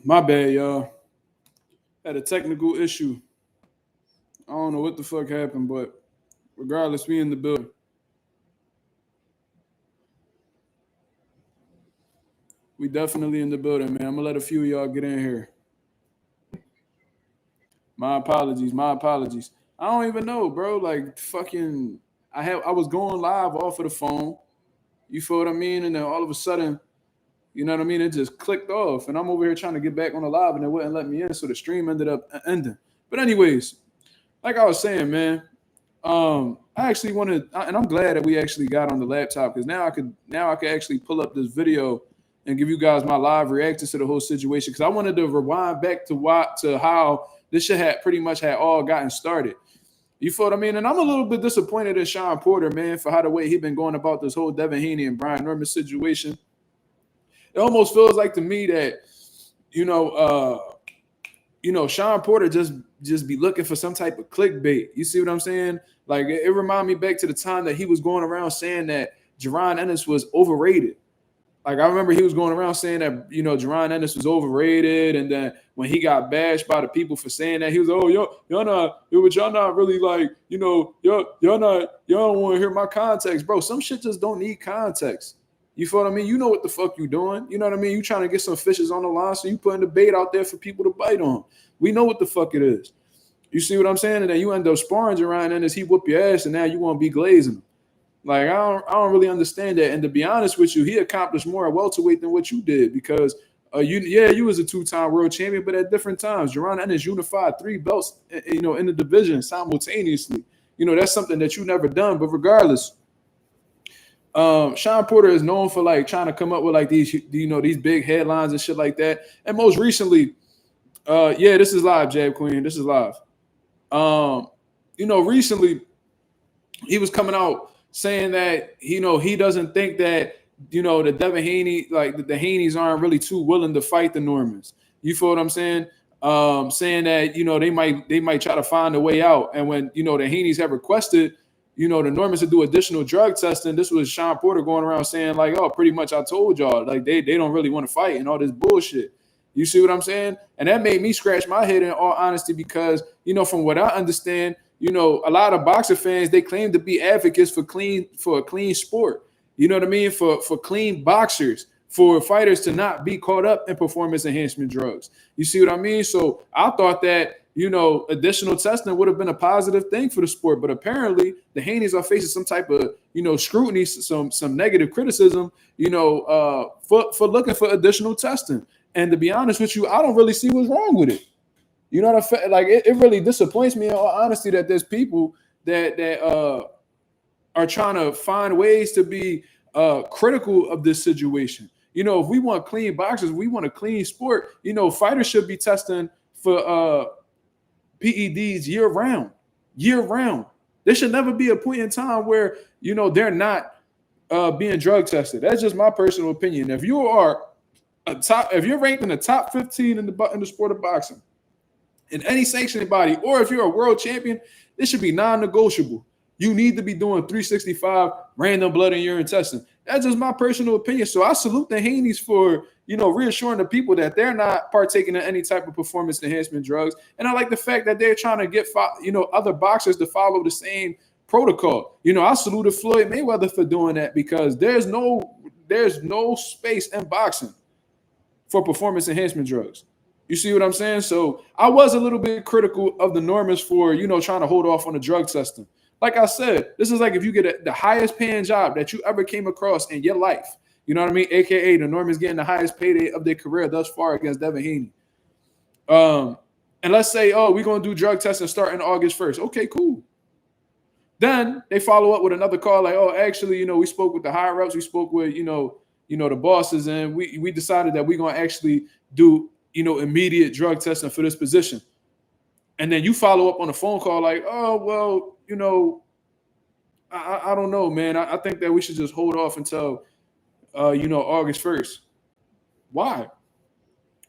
My bad, y'all. Had a technical issue. I don't know what the fuck happened, but regardless, we in the building. We definitely in the building, man. I'm gonna let a few of y'all get in here. My apologies. My apologies. I don't even know, bro. Like fucking, I was going live off of the phone. You feel what I mean? And then all of a sudden, you know what I mean? It just clicked off, and I'm over here trying to get back on the live, and it wouldn't let me in. So the stream ended up ending. But anyways, like I was saying, man. I actually wanted, and I'm glad that we actually got on the laptop because now I could actually pull up this video and give you guys my live reactions to the whole situation because I wanted to rewind back to how this shit had pretty much had all gotten started. You feel what I mean? And I'm a little bit disappointed in Shawn Porter, man, for how the way he been going about this whole Devin Haney and Brian Norman situation. It almost feels like to me that, you know, Shawn Porter just be looking for some type of clickbait. You see what I'm saying? Like it reminded me back to the time that he was going around saying that Jerron Ennis was overrated. Like I remember he was going around saying that, you know, Jerron Ennis was overrated, and then when he got bashed by the people for saying that, he was, oh, y'all not really like, you know, y'all don't want to hear my context, bro. Some shit just don't need context. You feel what I mean? You know what the fuck you doing. You know what I mean? You trying to get some fishes on the line, so you putting the bait out there for people to bite on. We know what the fuck it is. You see what I'm saying? And then you end up sparring Jerron Ennis, he whoop your ass, and now you want to be glazing him. Like, I don't really understand that. And to be honest with you, he accomplished more at welterweight than what you did because you was a two-time world champion, but at different times. Jerron Ennis unified 3 belts, you know, in the division simultaneously. You know, that's something that you never done. But regardless, Shawn Porter is known for like trying to come up with like these, you know, these big headlines and shit like that. And most recently, this is live, Jab Queen. This is live. You know, recently he was coming out saying that, you know, he doesn't think that, you know, the Devin Haney, like the Haneys aren't really too willing to fight the Normans. You feel what I'm saying? Saying that, you know, they might try to find a way out. And when, you know, the Haneys have requested, you know, the Normans to do additional drug testing, this was Shawn Porter going around saying like, oh, pretty much I told y'all, like they don't really want to fight and all this bullshit. You see what I'm saying? And that made me scratch my head in all honesty because, you know, from what I understand, you know, a lot of boxer fans, they claim to be advocates for a clean sport. You know what I mean? For clean boxers, for fighters to not be caught up in performance enhancement drugs. You see what I mean? So I thought that, you know, additional testing would have been a positive thing for the sport. But apparently the Haneys are facing some type of, you know, scrutiny, some negative criticism, you know, for looking for additional testing. And to be honest with you, I don't really see what's wrong with it. You know what I'm saying? Like it really disappoints me in all honesty that there's people that are trying to find ways to be critical of this situation. You know, if we want clean boxers, we want a clean sport, you know, fighters should be testing for PEDs year round. There should never be a point in time where, you know, they're not being drug tested. That's just my personal opinion. If you are if you're ranked in the top 15 in the sport of boxing, in any sanctioning body, or if you're a world champion, this should be non-negotiable. You need to be doing 365 random blood and urine testing. That's just my personal opinion. So I salute the Haneys for, you know, reassuring the people that they're not partaking in any type of performance enhancement drugs. And I like the fact that they're trying to get, you know, other boxers to follow the same protocol. You know, I saluted Floyd Mayweather for doing that because there's no space in boxing for performance enhancement drugs. You see what I'm saying? So I was a little bit critical of the Normans for, you know, trying to hold off on the drug testing. Like I said, this is like if you get the highest paying job that you ever came across in your life. You know what I mean? AKA the Normans getting the highest payday of their career thus far against Devin Haney. And let's say, oh, we're going to do drug testing starting August 1st. Okay, cool. Then they follow up with another call like, oh, actually, you know, we spoke with the higher ups. We spoke with, you know, the bosses, and we decided that we're going to actually do, you know, immediate drug testing for this position. And then you follow up on a phone call like, oh, well, you know, I don't know, man. I think that we should just hold off until, you know, August 1st. Why?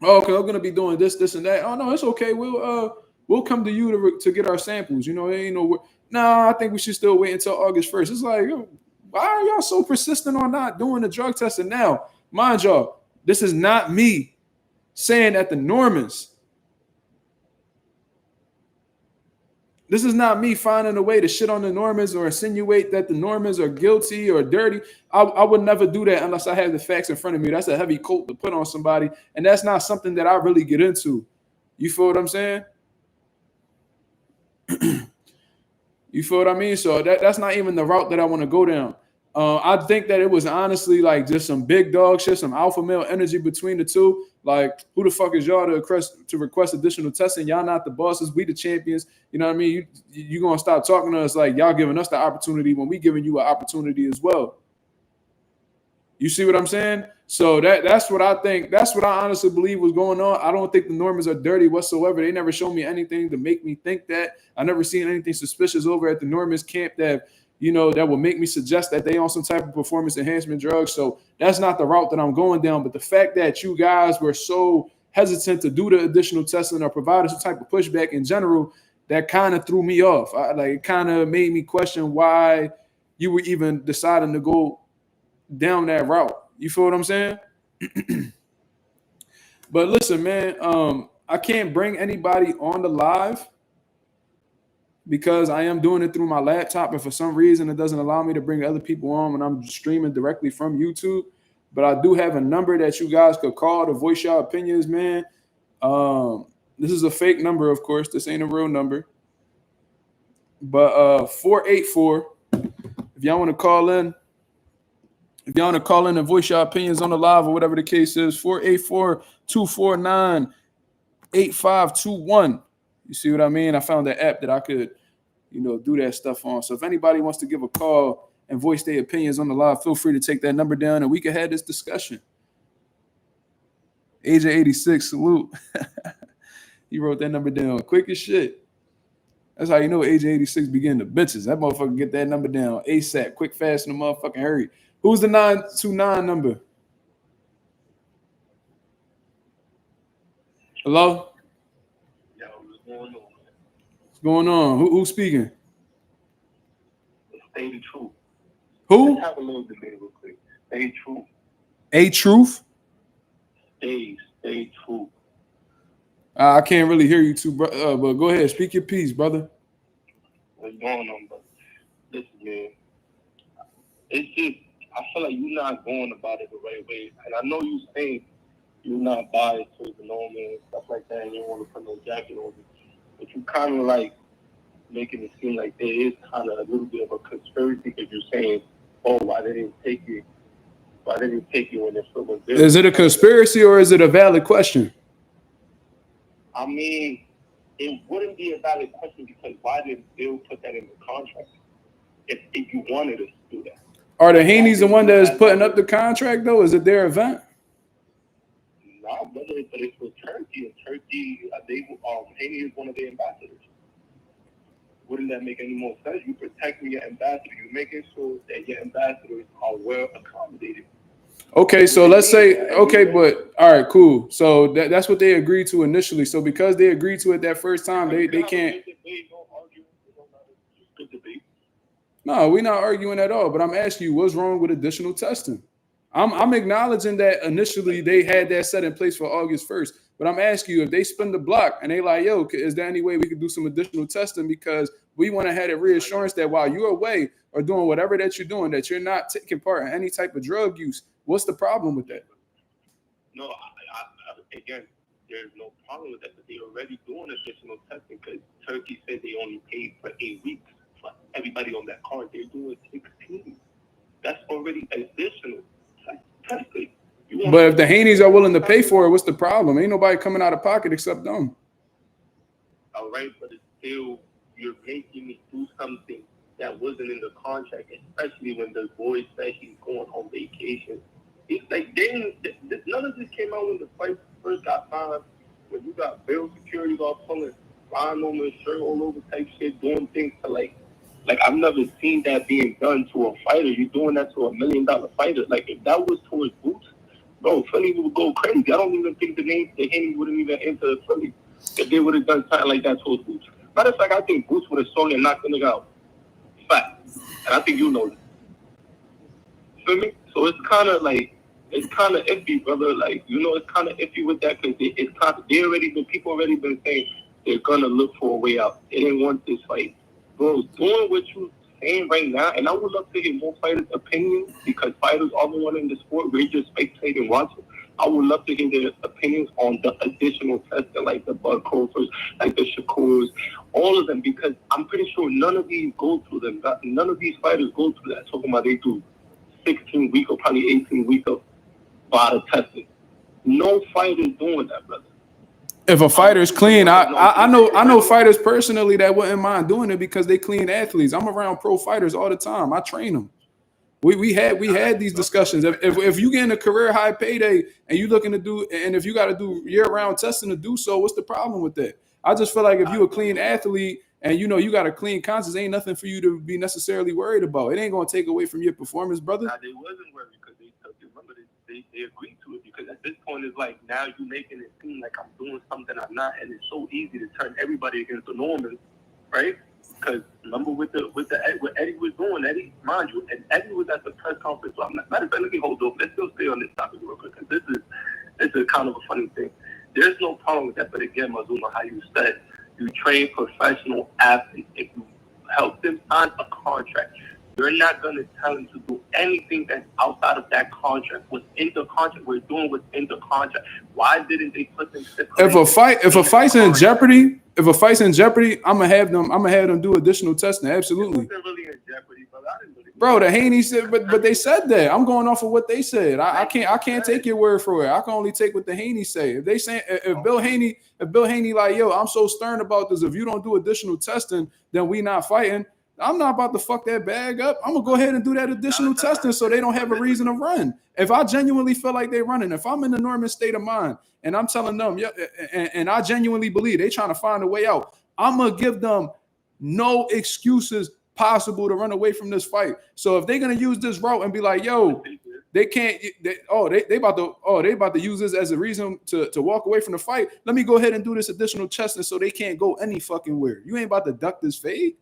Oh, because I'm going to be doing this, and that. Oh, no, it's okay. We'll come to you to get our samples. You know, ain't no. No, I think we should still wait until August 1st. It's like, why are y'all so persistent on not doing the drug testing now? Mind y'all, this is not me saying that the Normans. This is not me finding a way to shit on the Normans or insinuate that the Normans are guilty or dirty. I would never do that unless I have the facts in front of me. That's a heavy coat to put on somebody, and that's not something that I really get into. You feel what I'm saying? You feel what I mean? So that's not even the route that I want to go down. I think that it was honestly like just some big dog shit, some alpha male energy between the two. Like, who the fuck is y'all to request additional testing? Y'all not the bosses. We the champions. You know what I mean? You going to stop talking to us like y'all giving us the opportunity when we giving you an opportunity as well. You see what I'm saying? So that's what I think. That's what I honestly believe was going on. I don't think the Normans are dirty whatsoever. They never showed me anything to make me think that. I never seen anything suspicious over at the Normans camp that, you know, that would make me suggest that they on some type of performance enhancement drugs. So that's not the route that I'm going down. But the fact that you guys were so hesitant to do the additional testing or provide some type of pushback in general, that kind of threw me off. It kind of made me question why you were even deciding to go down that route. You feel what I'm saying? But listen, man, I can't bring anybody on the live because I am doing it through my laptop, and for some reason it doesn't allow me to bring other people on when I'm streaming directly from YouTube. But I do have a number that you guys could call to voice your opinions, man. This is a fake number, of course. This ain't a real number. But 484, if y'all want to call in, and voice your opinions on the live or whatever the case is, 484-249-8521. You see what I mean? I found an app that I could, you know, do that stuff on. So if anybody wants to give a call and voice their opinions on the live, feel free to take that number down and we can have this discussion. Age of 86, salute. He wrote that number down quick as shit. That's how you know age of 86 begin the bitches. That motherfucker get that number down ASAP, quick, fast, in the motherfucking hurry. Who's the 929 number? Hello? Yo, what's going on, man? What's going on? Who's speaking? Stay the truth. Who? Let's have a little debate real quick. Stay truth. A truth? Stay truth. I can't really hear you too, bro. But go ahead, speak your piece, brother. What's going on, brother? Listen, man. It's just, I feel like you're not going about it the right way. And I know you're saying you're not biased towards the Norman and stuff like that, and you don't want to put no jacket on it. But you kind of like making it seem like there is kind of a little bit of a conspiracy because you're saying, oh, why they didn't take you? Why they didn't take you when they're still there? Is it a conspiracy or is it a valid question? I mean, it wouldn't be a valid question because why did Bill put that in the contract if you wanted us to do that? Are the Haney's the one that is putting up the contract, though? Is it their event? No, brother, but it's with Turkey, and Turkey, Haney is one of their ambassadors. Wouldn't that make any more sense? You protecting your ambassador. You're making sure that your ambassadors are well accommodated. Okay, so let's say, but all right, cool. So that's what they agreed to initially. So because they agreed to it that first time, they can't. No, we're not arguing at all. But I'm asking you, what's wrong with additional testing? I'm acknowledging that initially they had that set in place for August 1st. But I'm asking you, if they spin the block and they like, yo, is there any way we could do some additional testing? Because we want to have a reassurance that while you're away or doing whatever that you're doing, that you're not taking part in any type of drug use. What's the problem with that? No, again, there's no problem with that, but they're already doing additional testing because Turkey said they only paid for 8 weeks for everybody on that card. They're doing 16. That's already additional testing. But if the Haney's are willing to pay for it, what's the problem? Ain't nobody coming out of pocket except them. All right, but it's still, you're making me do something that wasn't in the contract, especially when the boy said he's going on vacation. It's like none of this came out when the fight first got signed. When you got bail security all pulling Ryan on the shirt all over type shit, doing things to like I've never seen that being done to a fighter. You're doing that to $1 million fighter. Like if that was towards Boots, bro, Philly would go crazy. I don't even think the Haney wouldn't even enter Philly if they would have done something like that towards Boots. Matter of fact, I think Boots would have swung and knocked the nigga out. Fact. And I think you know that. Feel me? So it's kind of like it's kind of iffy, brother. Like, you know, it's kind of iffy with that because it's kind of, people already been saying they're gonna look for a way out. They didn't want this fight, bro. Doing what you saying right now, and I would love to hear more fighters' opinions because fighters are the one in the sport. We're just spectating, watching. I would love to hear their opinions on the additional testing, like the Bud Crawfords, like the Shakurs, all of them, because I'm pretty sure none of these go through them. None of these fighters go through that. Talking about they do 16 weeks or probably 18 weeks of Vada testing. No fighter is doing that, brother. If a fighter's clean, I know fighters personally that wouldn't mind doing it because they clean athletes. I'm around pro fighters all the time. I train them. We had these discussions. If you get in a career high payday and you looking to do, and if you got to do year round testing to do so, what's the problem with that? I just feel like if you a clean athlete and you know you got a clean conscience, ain't nothing for you to be necessarily worried about. It ain't gonna take away from your performance, brother. Nah, they wasn't worried because remember they agreed to it because at this point it's like now you making it seem like I'm doing something I'm not, and it's so easy to turn everybody against the Normans, right? Because remember what Eddie was doing, Eddie, mind you, and Eddie was at the press conference. So matter of fact, let me hold on. Let's still stay on this topic real quick because this is kind of a funny thing. There's no problem with that, but again, Mazuma, how you said, you train professional athletes. If you help them sign a contract, you're not going to tell them to do anything that's outside of that contract. What's in the contract, we're doing what's in the contract. Why didn't they put them? If a fight's in jeopardy, I'm gonna have them do additional testing. Absolutely. Really in jeopardy, bro, the Haney said, but they said that. I'm going off of what they said. I can't take your word for it. I can only take what the Haney say. If they say if Bill Haney like, yo, I'm so stern about this. If you don't do additional testing, then we not fighting. I'm not about to fuck that bag up. I'm gonna go ahead and do that additional testing so they don't have a reason to run. If I genuinely feel like they're running, if I'm in a normal state of mind and I'm telling them, yeah, and I genuinely believe they're trying to find a way out, I'm gonna give them no excuses possible to run away from this fight. So if they're gonna use this route and be like, yo, they can't, they about to use this as a reason to walk away from the fight. Let me go ahead and do this additional testing so they can't go any fucking where. You ain't about to duck this fade.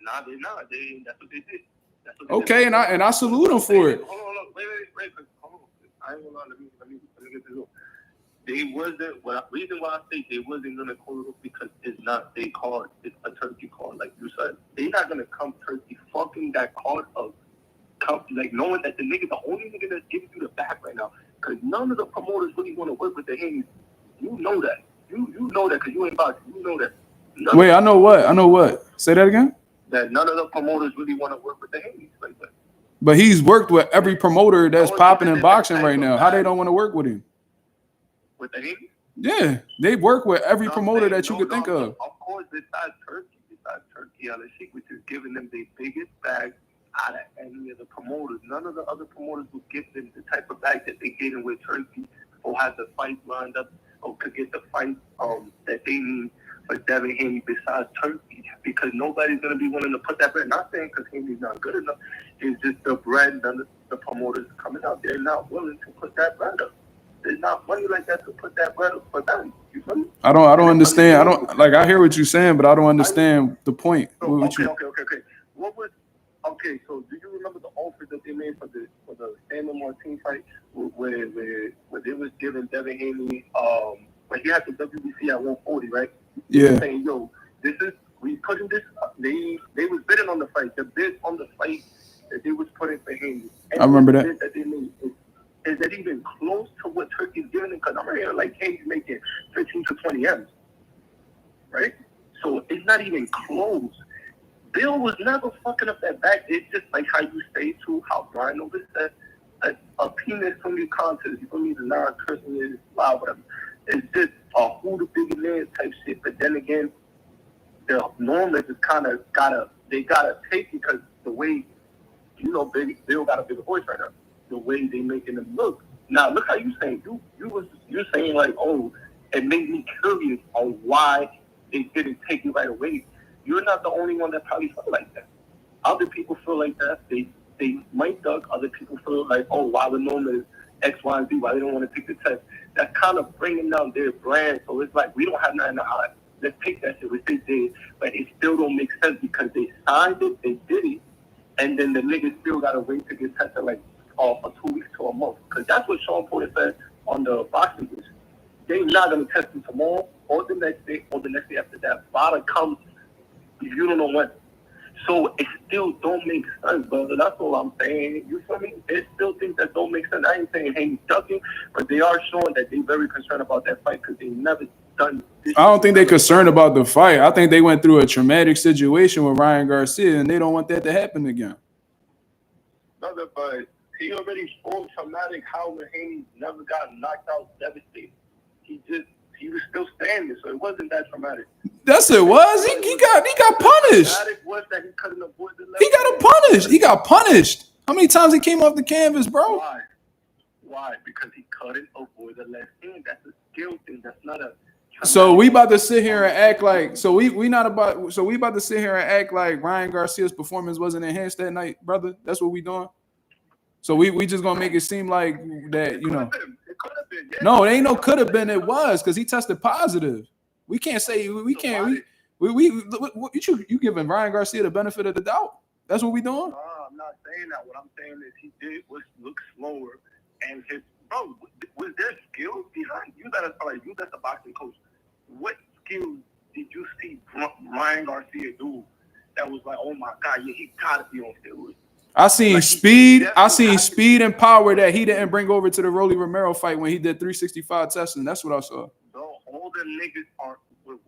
Nah, they're not. That's what they did. Okay, and I salute them for it. Hold on, wait. Hold on. I ain't gonna lie. Let me get this over. They wasn't. Reason why I say they wasn't gonna call it because it's not their card. It's a turkey card, like you said. They're not gonna come turkey fucking that card of like knowing that the only nigga that's giving you the back right now. Because none of the promoters really want to work with the Haney. You know that. You know that because you ain't boxing. You know that. Wait, I know what. Say that again. That none of the promoters really want to work with the Haneys like that. But he's worked with every promoter that's popping in boxing right now. How they don't want to work with him? With the Haneys? Yeah, they work with every promoter that you could think of. Of course, besides Turkey, which is giving them the biggest bag out of any of the promoters. None of the other promoters would give them the type of bag that they getting with Turkey, or have the fight lined up, or could get the fight that they need for Devin Haney besides Turkey, because nobody's going to be willing to put that bread. Not saying because Haney's not good enough. It's just the bread, the promoters coming out. They're not willing to put that bread up. There's not money like that to put that bread up for them. You feel me? I don't understand. I hear what you're saying, but I don't understand the point. Okay. So do you remember the offer that they made for the Samuel Martin fight where they was giving Devin Haney when he had the WBC at 140, right? Yeah. Saying, yo, we putting this up. They was bidding on the fight. The bid on the fight that they was putting for Haney. I remember that. Bid that they made is that even close to what Turkey's giving them? Because I'm hearing like Haney's making 15 to 20 M's, right? So it's not even close. Bill was never fucking up that back. It's just like how you say to how Brian Over said, a penis from your contest. You feel me? The non-cursing is loud, whatever. It's just a who the bigger man type shit. But then again, the Normans just kind of gotta take because the way, Bill got a bigger voice right now. The way they making them look. Now look how you saying you're saying like, oh, it made me curious on why they didn't take it right away. You're not the only one that probably felt like that. Other people feel like that. They might duck. Other people feel like, oh, why the Normans X, Y, and Z, why they don't want to take the test. That's kind of bringing down their brand. So it's like we don't have nothing to hide. Let's take that shit, which they did, but it still don't make sense because they signed it, they did it, and then the niggas still got to wait to get tested like for 2 weeks to a month. Because that's what Shawn said on the boxing news. They're not going to test him tomorrow or the next day or the next day after that. Vada comes, you don't know when. So it still don't make sense, brother. That's all I'm saying. You feel me? There's still things that don't make sense. I ain't saying Haney's ducking, but they are showing that they're very concerned about that fight because they never done this. I don't think they're concerned about the fight. I think they went through a traumatic situation with Ryan Garcia, and they don't want that to happen again. Brother, but he already spoke traumatic how when Haney never got knocked out devastated. He was still standing, so it wasn't that traumatic. That's it was. He got punished. Was that he couldn't avoid the he got punished. He got punished. How many times he came off the canvas, bro? Why? Because he couldn't avoid the left hand. That's a skill thing. That's not a. So we about to sit here and act like we about to sit here and act like Ryan Garcia's performance wasn't enhanced that night, brother. That's what we doing. So we just gonna make it seem like that, you know. It could have been. Yeah. No, it ain't no could have been. It was because he tested positive. We can't say we can't. You giving Ryan Garcia the benefit of the doubt? That's what we doing. I'm not saying that. What I'm saying is he did was look slower, and his bro was there skills behind you. That's a boxing coach. What skills did you see Ryan Garcia do that was like, oh my god, yeah, he gotta be on steroids? I seen speed. I seen speed and power that he didn't bring over to the Rolly Romero fight when he did 365 testing. That's what I saw. Bro, all the niggas are. Wait,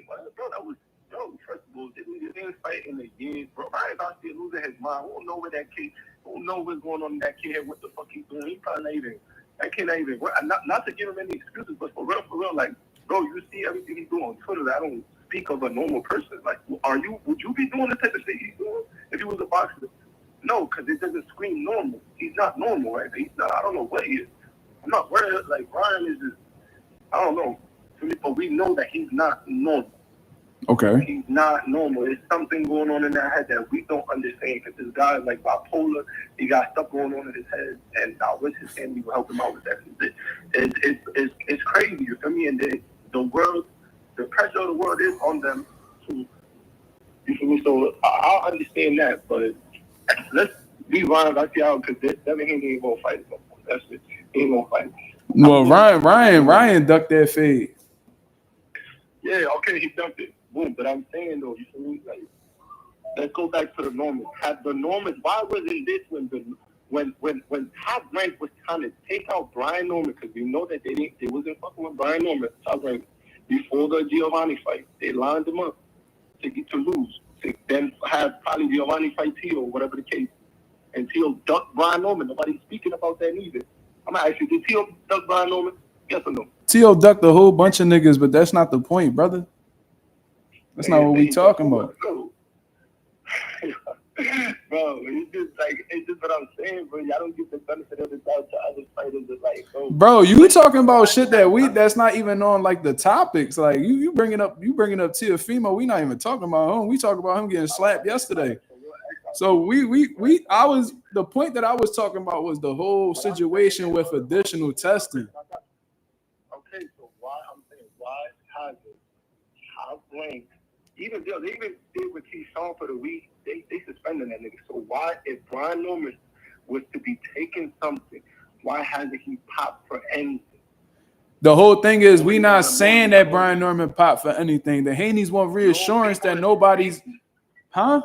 what? Bro, that was. Bro, first of all, they didn't fight in a year, bro. Ryan Garcia losing his mind. We don't know where that kid. We don't know what's going on in that kid. What the fuck he's doing? He probably not even. That kid not even. Not to give him any excuses, but for real, like, bro, you see everything he's doing on Twitter. I don't speak of a normal person. Like, would you be doing the type of shit he's doing if he was a boxer? No, because it doesn't scream normal. He's not normal, right? He's not. I don't know what he is. I'm not worried. Like, Ryan is just. I don't know. But we know that he's not normal. Okay. He's not normal. There's something going on in that head that we don't understand because this guy is like bipolar. He got stuff going on in his head, and I wish his family would help him out with that. It's crazy, you feel me? And the world, the pressure of the world is on them to, you feel me? So I understand that, but let's be Ryan Garcia out because Devin Haney ain't gonna fight him. That's it. He ain't gonna fight him. Well, Ryan ducked that fade. Yeah, okay, he ducked it. Boom. But I'm saying though, you feel me? Like, let's go back to the Normans. Had the Normans, why wasn't this when Top Rank was trying to take out Brian Norman, because we know that they wasn't fucking with Brian Norman, Top Rank, before the Giovanni fight. They lined him up to lose. To then have probably Giovanni fight Tio, whatever the case. And Tio ducked Brian Norman. Nobody's speaking about that either. I'm gonna ask you, did Tio duck Brian Norman? Yes or no? Tio ducked a whole bunch of niggas, but that's not the point, brother. That's not what we talking about. Bro, it's just what I'm saying, bro. Y'all don't get the benefit of the doubt to other fighters. Bro, you talking about shit that's not even on like the topics. Like you bringing up Teofimo. We not even talking about him. We talking about him getting slapped yesterday. So the point that I was talking about was the whole situation with additional testing. Okay, so why has it Top Rank? They even did with Shawn for the week. They suspended that nigga. So why, if Brian Norman was to be taking something, why hasn't he popped for anything? The whole thing is we not saying that Brian Norman popped for anything. The Haney's want reassurance that nobody's, huh?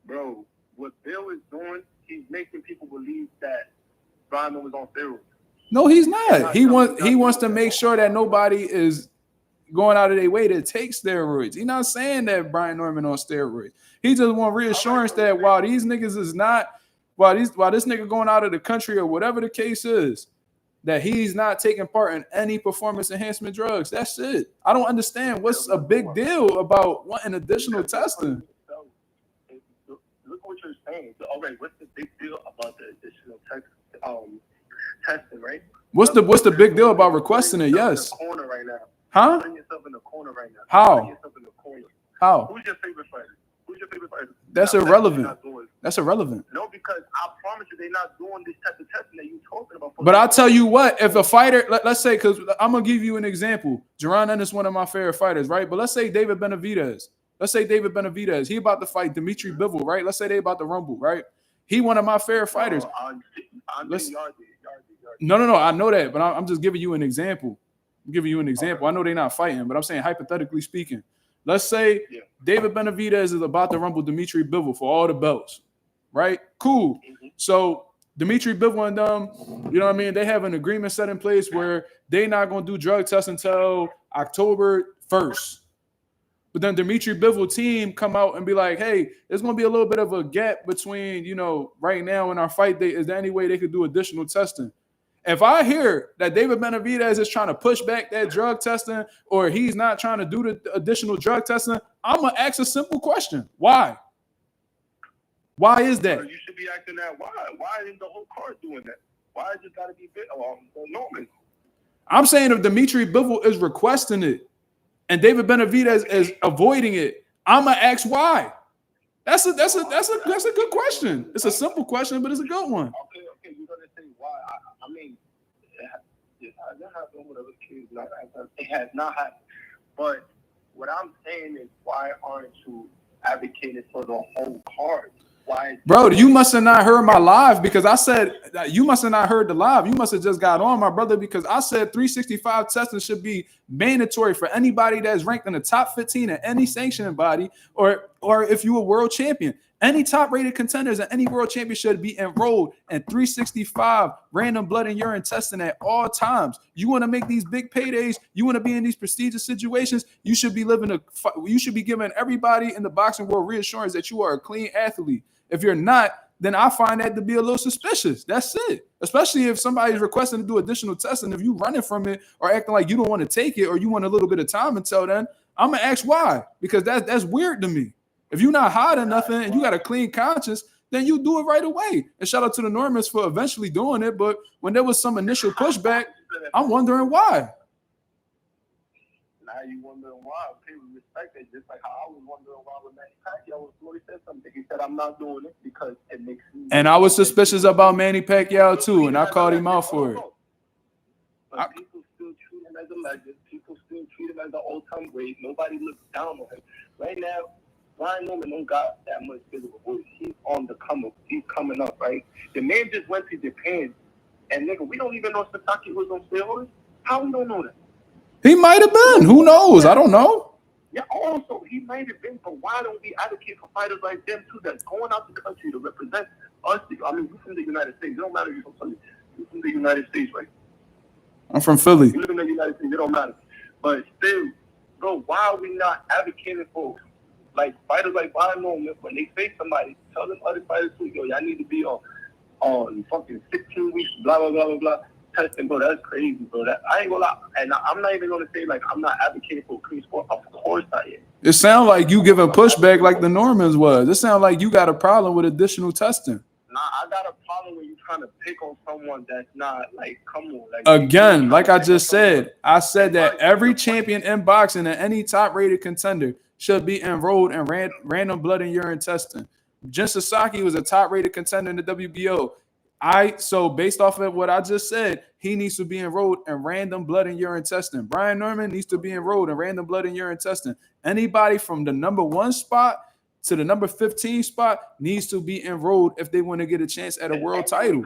Bro, what Bill is doing, he's making people believe that Brian Norman was on steroids. No, he's not. He wants to make sure that nobody is going out of their way to take steroids. He's not saying that Brian Norman on steroids. He just want reassurance that while these niggas is not, while this nigga going out of the country or whatever the case is, that he's not taking part in any performance enhancement drugs. That's it. I don't understand what's a big deal about wanting additional testing. Look what you're saying. All right, what's the big deal about the additional testing, right? What's the big deal about requesting it? Yes. Corner right now. Huh? Putting yourself in the corner right now. How? How? Who's your favorite fighter? That's irrelevant. That's irrelevant. No, because I promise you, they're not doing this type of testing that you're talking about. But I'll tell you what, if a fighter, let's say, because I'm going to give you an example. Jerron Ennis is one of my favorite fighters, right? But let's say David Benavidez. He about to fight Dimitri Bivol, right? Let's say they about to rumble, right? He one of my favorite fighters. No. I know that, but I'm just giving you an example. I'm giving you an example. I know they're not fighting, but I'm saying hypothetically speaking. Let's say David Benavidez is about to rumble Dimitri Bivol for all the belts, right? Cool. Mm-hmm. So Dimitri Bivol and them, you know what I mean? They have an agreement set in place where they're not going to do drug tests until October 1st. But then Dimitri Bivol team come out and be like, hey, there's going to be a little bit of a gap between, you know, right now and our fight date. Is there any way they could do additional testing? If I hear that David Benavidez is trying to push back that drug testing or he's not trying to do the additional drug testing, I'm going to ask a simple question. Why? Why is that? You should be asking that. Why? Why isn't the whole card doing that? Why is it got to be Norman? I'm saying if Dimitri Bivol is requesting it and David Benavidez is avoiding it, I'm going to ask why. That's a good question. It's a simple question, but it's a good one. Okay, you're gonna say why? I mean, it hasn't happened. Whatever the case, it has not happened. But what I'm saying is, why aren't you advocating for the whole card? Why? Bro, you must have not heard my live because I said you must have not heard the live. You must have just got on, my brother, because I said 365 testing should be mandatory for anybody that's ranked in the top 15 in any sanctioning body, or if you a world champion. Any top-rated contenders and any world champion should be enrolled in 365 random blood and urine testing at all times. You want to make these big paydays, you want to be in these prestigious situations, you should be giving everybody in the boxing world reassurance that you are a clean athlete. If you're not, then I find that to be a little suspicious. That's it. Especially if somebody's requesting to do additional testing. If you running from it or acting like you don't want to take it or you want a little bit of time until then, I'm going to ask why. Because that's weird to me. If you're not hiding nothing and you got a clean conscience, then you do it right away. And shout out to the Normans for eventually doing it. But when there was some initial pushback, I'm wondering why. Now you wondering why. People respect it, just like how I was wondering why when Manny Pacquiao said something. He said, I'm not doing it because it makes me. And I was suspicious about Manny Pacquiao too, and I called him out for it. But people still treat him as a legend. People still treat him as an all-time great. Nobody looks down on him. Right now, Haney-Norman don't got that much physical voice. He's on the come up. He's coming up, right? The man just went to Japan, and nigga, we don't even know if Sasaki was on steroids. How we don't know that? He might have been. Who knows? I don't know. Yeah, also, he might have been, but why don't we advocate for fighters like them, too, that's going out the country to represent us? I mean, we're from the United States. It don't matter if you're from Philly. You're from the United States, right? I'm from Philly. You live in the United States. It don't matter. But still, bro, why are we not advocating for, like, fighters like Haney-Norman? When they face somebody, tell them other fighters, too, yo, y'all need to be on fucking 16 weeks, blah, blah, blah, blah, blah. Testing, bro, that's crazy, bro. I ain't gonna lie, and I'm not even gonna say like I'm not advocating for clean sport. Of course I am. It sounds like you giving pushback like the Normans was. It sounds like you got a problem with additional testing. Nah, I got a problem when you trying to pick on someone that's not like, come on. Like, again, like I just said, I said that every champion in boxing and any top-rated contender should be enrolled in random blood and urine testing. Jin Sasaki was a top-rated contender in the WBO. So based off of what I just said, he needs to be enrolled in random blood and urine testing. Brian Norman needs to be enrolled in random blood and urine testing. Anybody from the number 1 spot to the number 15 spot needs to be enrolled if they want to get a chance at a world title.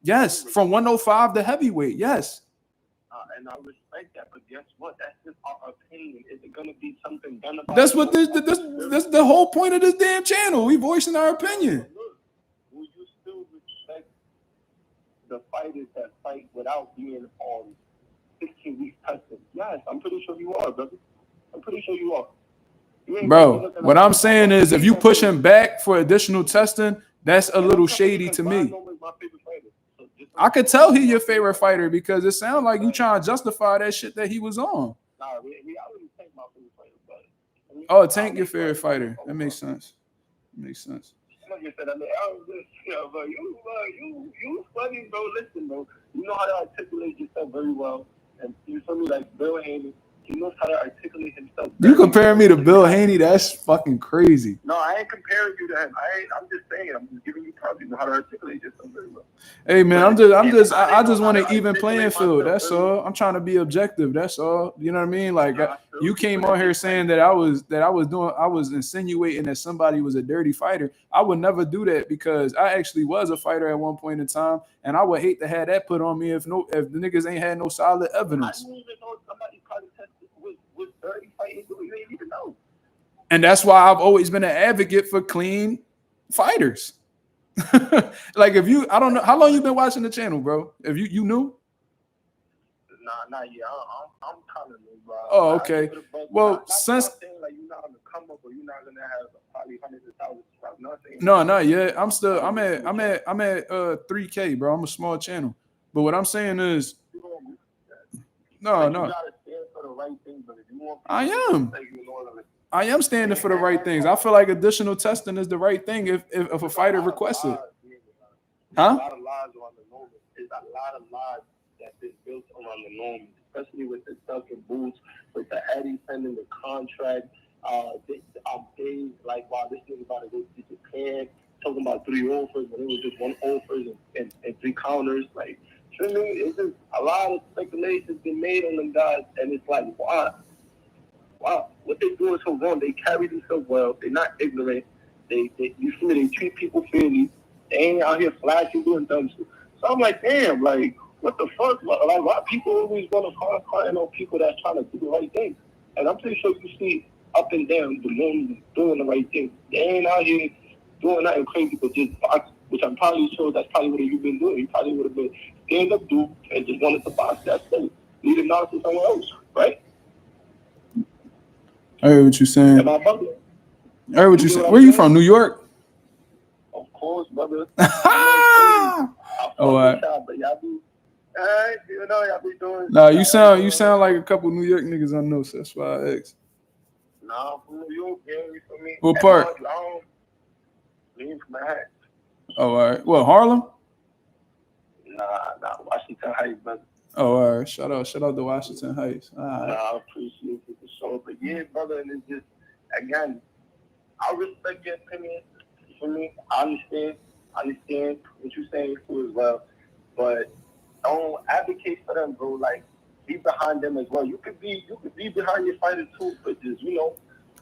Yes, from 105 to heavyweight. Yes. And I respect that, but guess what? That's just our opinion. Is it going to be something done about? That's what this the whole point of this damn channel. We voicing our opinion. The fighters that fight without being on 16 weeks testing. Yes, I'm pretty sure you are, brother. I'm pretty sure you are. Bro, what I'm saying is if you pushing back for additional testing, that's a little shady to me. I could tell he's your favorite fighter because it sounds like you trying to justify that shit that he was on. Nah, we already Tank my favorite fighter, but Tank your favorite fighter. That makes sense. Makes sense. Like I said, I mean, bro, you funny, bro. Listen, bro. You know how to articulate yourself very well. And you feel me, like Bill Haney. He knows how to articulate himself. You comparing me to Bill Haney? That's fucking crazy. No, I ain't comparing you to him. I'm just saying. I'm just giving you probably know how to articulate yourself very well. Hey man, I just want an even playing field. That's all. I'm trying to be objective. That's all. You know what I mean? Like you came on here saying that I was insinuating that somebody was a dirty fighter. I would never do that because I actually was a fighter at one point in time, and I would hate to have that put on me if the niggas ain't had no solid evidence. I didn't even know somebody probably tested with dirty fighting. You didn't even know. And that's why I've always been an advocate for clean fighters. Like if you, I don't know how long you been watching the channel, bro. If you knew? Nah, not yet. I'm kind of new, bro. Oh, okay. Well, since saying like you're not gonna come up or you're not gonna have probably hundreds of thousands of nothing. No, not yet. I'm at 3K, bro. I'm a small channel. But what I'm saying is, no. You gotta stand for the right thing, but if you want I am standing for the right things. I feel like additional testing is the right thing if a fighter requests it. Huh? A lot of lies on the Norman. There's a lot of lies that's been built around the Norman, especially with the Duncan boots, with the Eddie sending the contract. Days like, wow, this nigga about to go to Japan, talking about 3 offers, but it was just 1 offer and 3 counters. Like, you know what I mean? It's just a lot of speculation been made on them guys, and it's like, wow, what they do is so wrong. They carry themselves well. They're not ignorant. They treat people fairly. They ain't out here flashing doing dumb shit. So I'm like, damn, like, what the fuck? Like, why people always want to find on people that's trying to do the right thing? And I'm pretty sure you see up and down the norms doing the right thing. They ain't out here doing nothing crazy, but just box, which I'm probably sure that's probably what you've been doing. You probably would have been stand up dude and just wanted to box that thing. Leave it out to someone else, right? I heard what you're saying. Am I bugging? I heard what you're saying. Where you from? New York? Of course, brother. Oh, all right. But y'all be, you know, y'all be doing. Nah, you sound like a couple New York niggas I know, so that's why I asked. Nah, I'm from New York, you for me. What part? Lean from Manhattan. Oh, all right. What, Harlem? Nah, Washington Heights, brother. Oh, all right. Shout out to Washington Heights. All right. I appreciate it for sure. But yeah, brother, and it's just, again, I respect your opinion. For me, I understand what you're saying too as well. But don't advocate for them, bro. Like, be behind them as well. You could be behind your fighter too, but just, you know.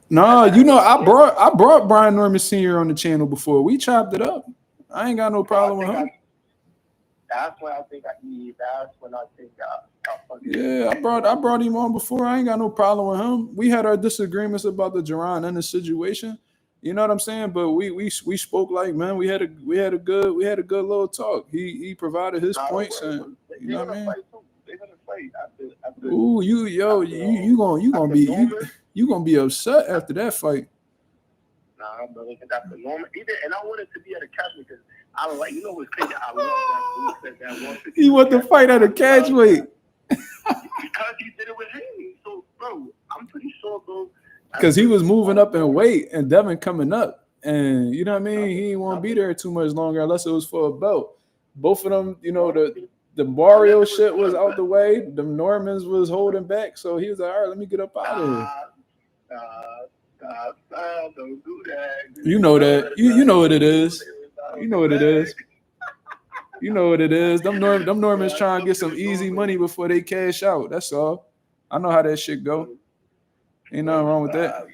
No, you know, I brought Brian Norman Sr. on the channel before. We chopped it up. I ain't got no problem with him. That's when I think yeah, I brought him on before. I ain't got no problem with him. We had our disagreements about the Jerron and the situation. You know what I'm saying? But we spoke like, man, we had a good little talk. He provided his points, and you know what I mean? They're gonna fight after ooh, you gonna be upset after that fight. Nah, brother, because after Norman, and I wanted to be at a catch because I don't like, you know what's crazy? I love that that 150. He want to fight at a catch weight. Because he did it with Haney. So, bro, I'm pretty sure, bro. Because he was moving up in weight and Devin coming up. And you know what I mean? He didn't want to be there too much longer unless it was for a belt. Both of them, you know, the Barrio shit was out the way. The Normans was holding back. So he was like, all right, let me get up out of here. Don't do that. You know that. You know what it is. You know what it is. You know what it is. Them Normans trying to get some easy money before they cash out. That's all. I know how that shit go. Ain't nothing wrong with that.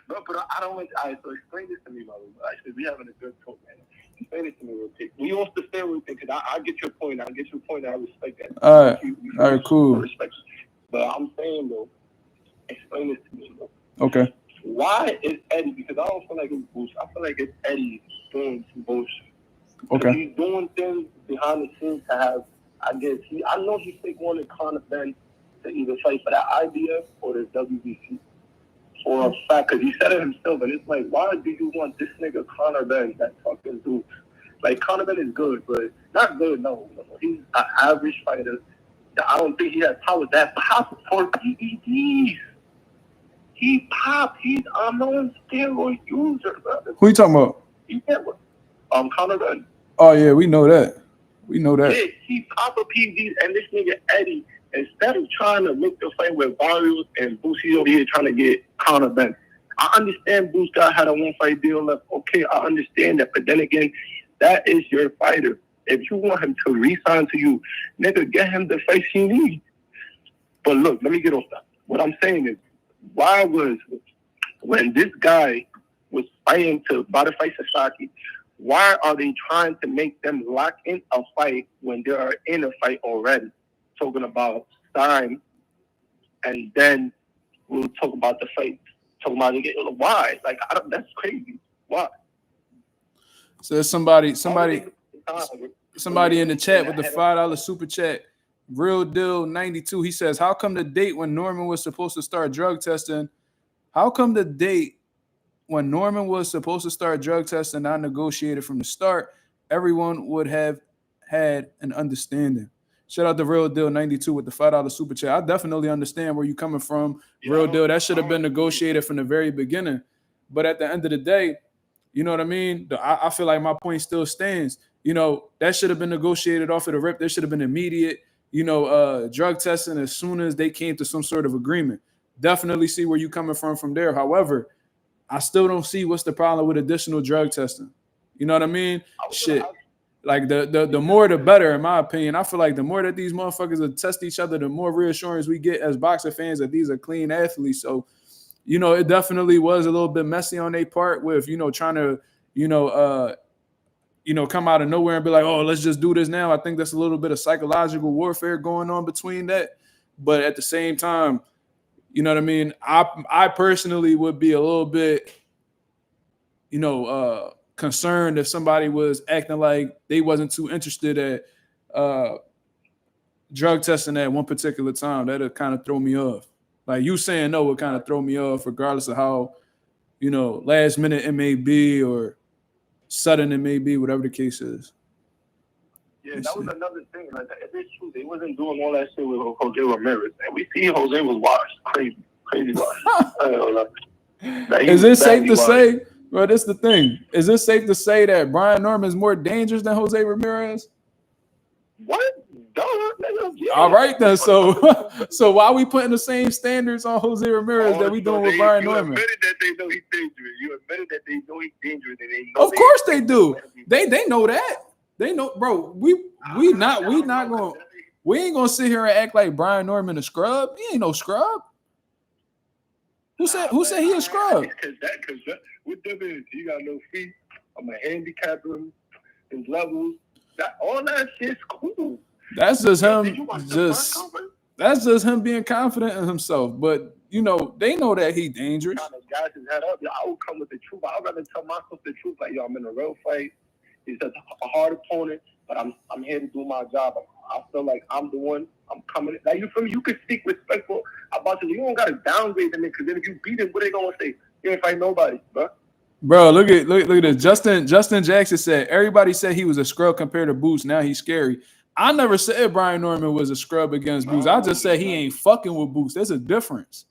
But I don't want. All right, so explain this to me, brother. Actually, we having a good talk, man. Explain it to me real quick. We all understand real quick because I get your point. I respect that. All right, cool. Respect. But I'm saying though, explain this to me, bro. Okay. Why is Eddie? Because I don't feel like it's bullshit. I feel like it's Eddie doing some bullshit. Okay. He's doing things behind the scenes to have. I know he's wanting Conor Ben to either fight for that IBF or the WBC. For a fact, because he said it himself, and it's like, why do you want this nigga Conor Ben, that fucking dude? Like, Conor Ben is good, but not good, no. He's an average fighter. I don't think he has power that pop for PEDs. He popped. He's a non-steroid user, brother. Who you talking about? Conor Ben. Oh, yeah, we know that. Yeah, he popped a PEDs, and this nigga Eddie, instead of trying to make the fight with Barrios and Boosie over here trying to get Conor Ben, I understand Boots got had a 1 fight deal left. Okay, I understand that. But then again, that is your fighter. If you want him to re-sign to you, nigga, get him the fights he needs. But look, let me get off that. What I'm saying is, why was when this guy was fighting to Vada fight Sasaki, why are they trying to make them lock in a fight when they are in a fight already? Talking about time, and then we'll talk about the fight. Talking about it. Why? Like, that's crazy. Why? So there's somebody in the chat with the $5 super chat. Real Deal 92. He says, "How come the date when Norman was supposed to start drug testing? How come the date when Norman was supposed to start drug testing not negotiated from the start? Everyone would have had an understanding." Shout out to Real Deal 92 with the $5 super chat. I definitely understand where you're coming from, Real Deal. That should have been negotiated from the very beginning. But at the end of the day, you know what I mean? I feel like my point still stands. You know, that should have been negotiated off of the rip. There should have been immediate, drug testing as soon as they came to some sort of agreement. Definitely see where you're coming from there. However, I still don't see what's the problem with additional drug testing. You know what I mean? Shit. Like the more the better, in my opinion. I feel like the more that these motherfuckers will test each other, the more reassurance we get as boxer fans that these are clean athletes. So, it definitely was a little bit messy on their part with, trying to, come out of nowhere and be like, oh, let's just do this now. I think that's a little bit of psychological warfare going on between that. But at the same time, you know what I mean? I personally would be a little bit, concerned if somebody was acting like they wasn't too interested at drug testing at one particular time. That'll kind of throw me off. Like you saying no would kind of throw me off, regardless of how, last minute it may be or sudden it may be, whatever the case is. Yeah, that was another thing. Like, if it's true, they wasn't doing all that shit with Jose Ramirez. And we see Jose was washed. Crazy washed. I don't know. Like, is it safe to say, bro, this is the thing. Is it safe to say that Brian Norman is more dangerous than Jose Ramirez? What? Yeah. All right, then. So why are we putting the same standards on Jose Ramirez that we doing with Brian Norman? You admitted that they know he's dangerous. You admitted that they know he's dangerous. And they know of course they do. They know that. They know, bro. We ain't gonna sit here and act like Brian Norman a scrub. He ain't no scrub. Who said he a scrub? Because with Devin, he got no feet. I'm a handicapper. His levels. All that shit's cool. That's just him. That's just him being confident in himself. But they know that he's dangerous. Guys his head up. I would come with the truth. I'd rather tell myself the truth. Like, I'm in a real fight. He's a hard opponent, but I'm here to do my job. I feel like I'm the one. I'm coming. Like, you feel me? You can speak respectful about it. You don't gotta downgrade them, because then if you beat him, what are they gonna say? You ain't fight nobody, bro. Bro, look at this. Justin Jackson said everybody said he was a scrub compared to Boots. Now he's scary. I never said Brian Norman was a scrub against Boots. I just said he ain't fucking with Boots. There's a difference.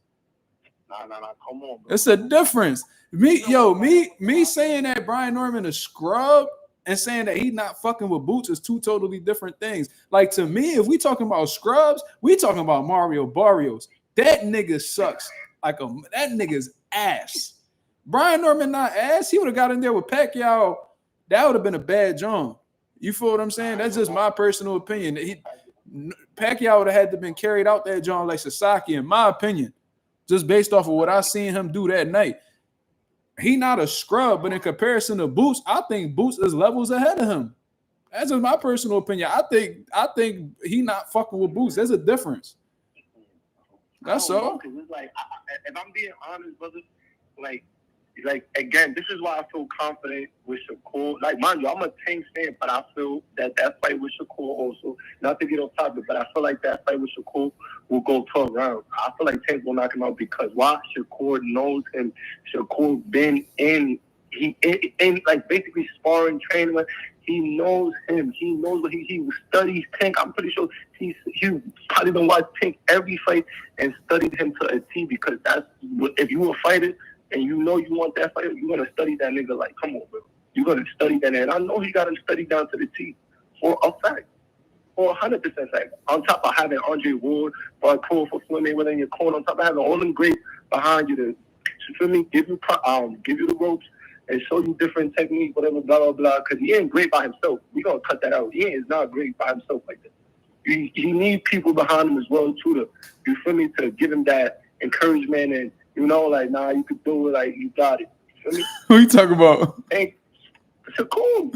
Nah. Come on, bro. It's a difference. Me saying that Brian Norman is scrub and saying that he's not fucking with Boots is two totally different things. Like, to me, if we talking about scrubs, we talking about Mario Barrios. That nigga sucks. That nigga's ass. Brian Norman not ass. He would have got in there with Pacquiao. That would have been a bad John. You feel what I'm saying? That's just my personal opinion. Pacquiao would have had to been carried out that John like Sasaki, in my opinion, just based off of what I seen him do that night. He not a scrub, but in comparison to Boots, I think Boots is levels ahead of him. That's just my personal opinion. I think he not fucking with Boots. There's a difference. That's all. It's like, if I'm being honest, brother, like again, this is why I feel confident with Shakur. Like, mind you, I'm a Tank fan, but I feel that fight with Shakur also, not to get off topic, but I feel like that fight with Shakur will go 12 rounds. I feel like Tank will knock him out because why? Shakur knows him. Shakur been in like basically sparring, training. He knows him. He knows what he studies Tank. I'm pretty sure he probably been watch Tank every fight and studied him to a T, because that's what, if you a fighter and you know you want that fighter, you're going to study that nigga like, come on, bro. You're going to study that. And I know he got him studied down to the T for a fact. For 100% fact. On top of having Andre Ward, Paul for swimming within your corner, on top of having all them greats behind you to You feel me? Give you the ropes and show you different techniques, whatever, blah blah blah. Because he ain't great by himself. We gonna cut that out. He is not great by himself like that. He need people behind him as well too to, you feel me, to give him that encouragement and, you know, like, nah, you could do it, like, you got it. You feel me? Who you talking about? Hey, it's cool.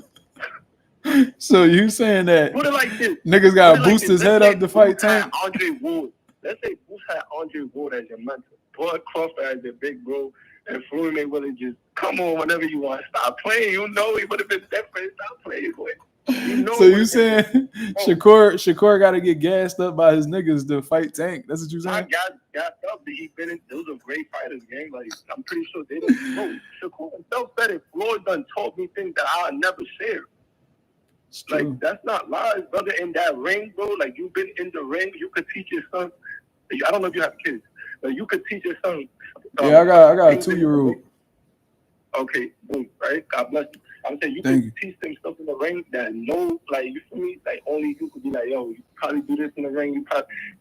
So you saying that put it like this. Niggas gotta boost his head up to fight Tank? Andre Ward. Let's say Boost had Andre Ward as your mentor. Bud Crawford as your big bro. And Floyd Mayweather just come on whenever you want. Stop playing. You know he would have been different. Stop playing, boy. You know so you saying Shakur got to get gassed up by his niggas to fight Tank? That's what you saying? I got gassed up. He been in. Those are great fighters, gang. Like I'm pretty sure they don't know. Shakur himself said it. Floyd done told me things that I'll never share. Like that's not lies, brother. In that ring, bro. Like you've been in the ring. You could teach your son. I don't know if you have kids, but you could teach your son. Yeah, I got a 2-year-old. Okay, boom, right? God bless you. I'm saying you can teach them stuff in the ring that no, like you feel me? Like only you could be like, yo, you probably do this in the ring.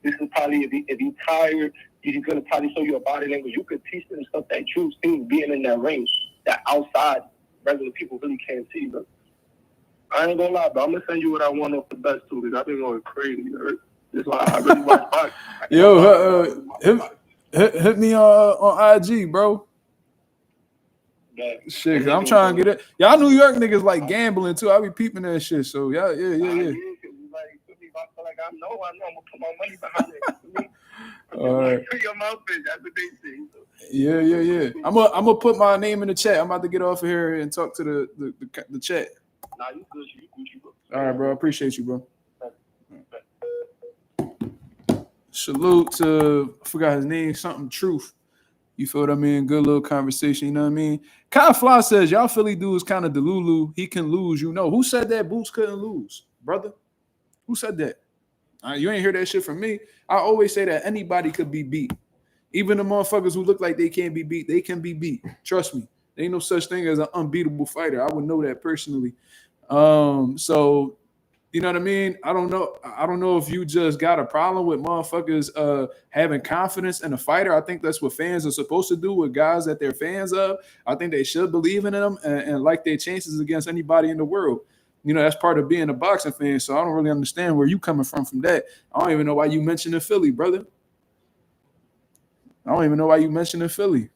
This is probably if he tired, he's gonna probably show you a body language. You could teach them stuff that you've seen being in that ring that outside regular people really can't see. But I ain't gonna lie, but I'm gonna send you what I want off the best too, because I've been going crazy. That's why I really watch boxing. Yo, hit me on IG, bro. Yeah. Shit, cause I'm trying to get it. Y'all New York niggas like gambling too. I be peeping that shit. So yeah. Like, I feel like I know I'm gonna put my money behind it. All right. Your mouth is, that's what they say. Yeah. I'm gonna put my name in the chat. I'm about to get off of here and talk to the chat. Nah, you good. You good. All right, bro. I appreciate you, bro. Salute to, I forgot his name, something Truth. You feel what I mean? Good little conversation, you know what I mean? Kyle Fly says, y'all Philly dudes kind of delulu. He can lose, you know. Who said that Boots couldn't lose, brother? Who said that? You ain't hear that shit from me. I always say that anybody could be beat. Even the motherfuckers who look like they can't be beat, they can be beat. Trust me. There ain't no such thing as an unbeatable fighter. I would know that personally. So you know what I mean? I don't know if you just got a problem with motherfuckers having confidence in a fighter. I think that's what fans are supposed to do with guys that they're fans of. I think they should believe in them and like their chances against anybody in the world. You know, that's part of being a boxing fan. So I don't really understand where you coming from that. I don't even know why you mentioned Philly, brother. I don't even know why you mentioned Philly.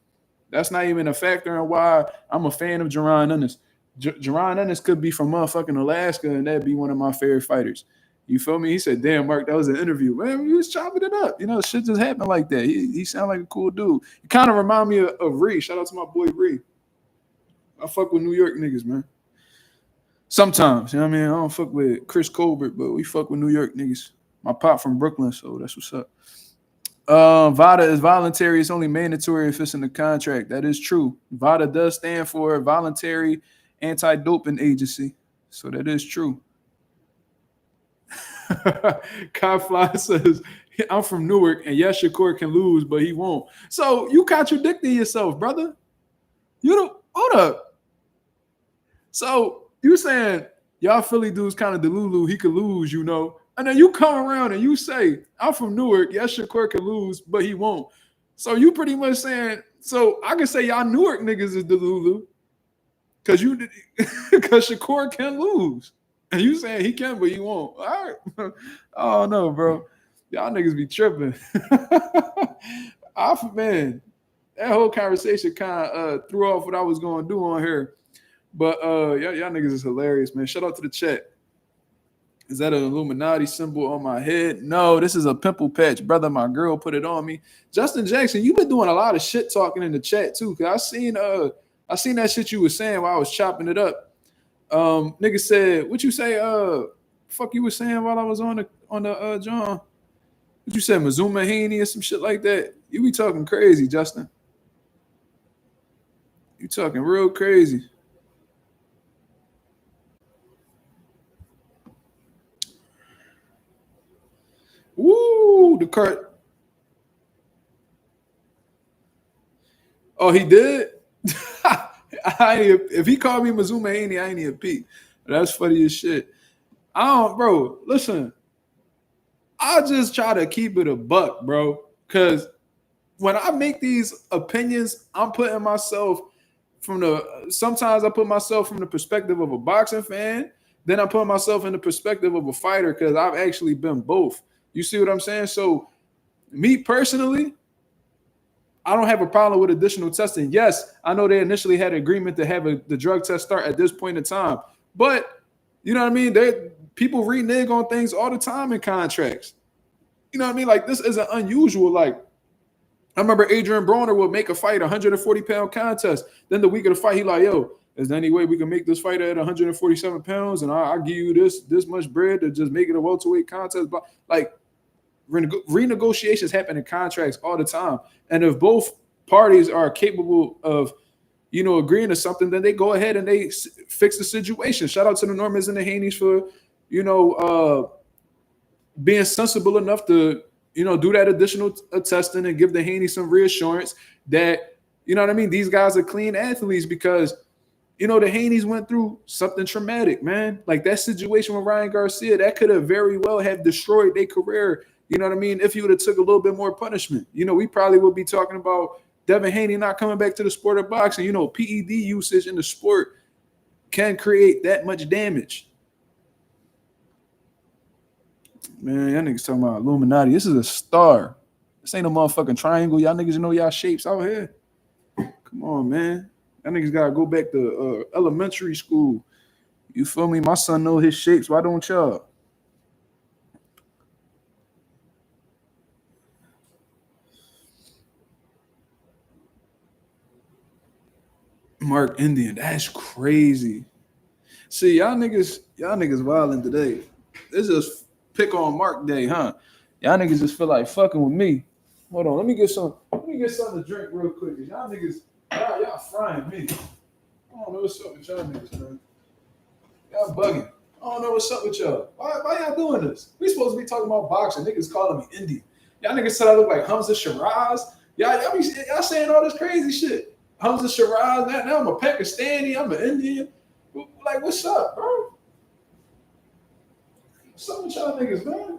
That's not even a factor in why I'm a fan of Jaron Ennis. Jaron Ennis could be from motherfucking Alaska, and that'd be one of my favorite fighters. You feel me? He said, damn, Mark, that was an interview. Man, he was chopping it up. You know, shit just happened like that. He sounded like a cool dude. He kind of remind me of Ree. Shout out to my boy Ree. I fuck with New York niggas, man. Sometimes, you know what I mean? I don't fuck with Chris Colbert, but we fuck with New York niggas. My pop from Brooklyn, so that's what's up. Vada is voluntary. It's only mandatory if it's in the contract. That is true. Vada does stand for Voluntary Anti-Doping Agency. So that is true. Kai Fly says, I'm from Newark, and yes, Shakur can lose, but he won't. So you contradicting yourself, brother. You don't hold up. So you saying y'all Philly dudes kind of delulu, he could lose, you know. And then you come around and you say, I'm from Newark, yes, Shakur can lose, but he won't. So you pretty much saying, so I can say y'all Newark niggas is delulu. Because Shakur can lose. And you saying he can, but he won't. All right. Oh, no, bro. Y'all niggas be tripping. Man, that whole conversation kind of threw off what I was going to do on here. But y'all niggas is hilarious, man. Shout out to the chat. Is that an Illuminati symbol on my head? No, this is a pimple patch. Brother, my girl put it on me. Justin Jackson, you've been doing a lot of shit talking in the chat, too. Because I seen that shit you was saying while I was chopping it up. Nigga said, what you say? Fuck you was saying while I was on the John? What you said, Mazuma Haney or some shit like that? You be talking crazy, Justin. You talking real crazy. Woo, the cart. Oh, he did? If he called me Mazuma Haney, I ain't even peep. That's funny as shit. Bro, listen. I just try to keep it a buck, bro. Because when I make these opinions, I'm putting myself sometimes I put myself from the perspective of a boxing fan, then I put myself in the perspective of a fighter because I've actually been both. You see what I'm saying? So me personally, I don't have a problem with additional testing. Yes, I know they initially had an agreement to have the drug test start at this point in time, but you know what I mean? People renege on things all the time in contracts. You know what I mean? Like, this isn't unusual. Like, I remember Adrian Broner would make a fight, 140-pound contest. Then the week of the fight, he like, yo, is there any way we can make this fight at 147 pounds? And I'll give you this much bread to just make it a welterweight contest. But like, renegotiations happen in contracts all the time. And if both parties are capable of, you know, agreeing to something, then they go ahead and they fix the situation. Shout out to the Normans and the Haneys for, you know, being sensible enough to, you know, do that additional testing and give the Haney some reassurance that, you know what I mean, these guys are clean athletes because, you know, the Haneys went through something traumatic, man. Like that situation with Ryan Garcia, that could have very well have destroyed their career, you know what I mean, if you would have took a little bit more punishment. You know, we probably would be talking about Devin Haney not coming back to the sport of boxing. You know, PED usage in the sport can create that much damage. Man, y'all niggas talking about Illuminati. This is a star. This ain't no motherfucking triangle. Y'all niggas know y'all shapes out here. Come on, man. Y'all niggas gotta go back to elementary school. You feel me? My son know his shapes. Why don't y'all? Mark Indian. That's crazy. See, y'all niggas wilding today. This is pick on Mark Day, huh? Y'all niggas just feel like fucking with me. Hold on, let me get something to drink real quick. Y'all niggas, y'all frying me. I don't know what's up with y'all niggas, man. Y'all bugging. I don't know what's up with y'all. Why y'all doing this? We supposed to be talking about boxing. Niggas calling me Indian. Y'all niggas said I look like Hamza Shiraz. Y'all saying all this crazy shit. Hamza Shiraz. Now I'm a Pakistani. I'm an Indian. Like, what's up, bro? What's up with y'all niggas, man?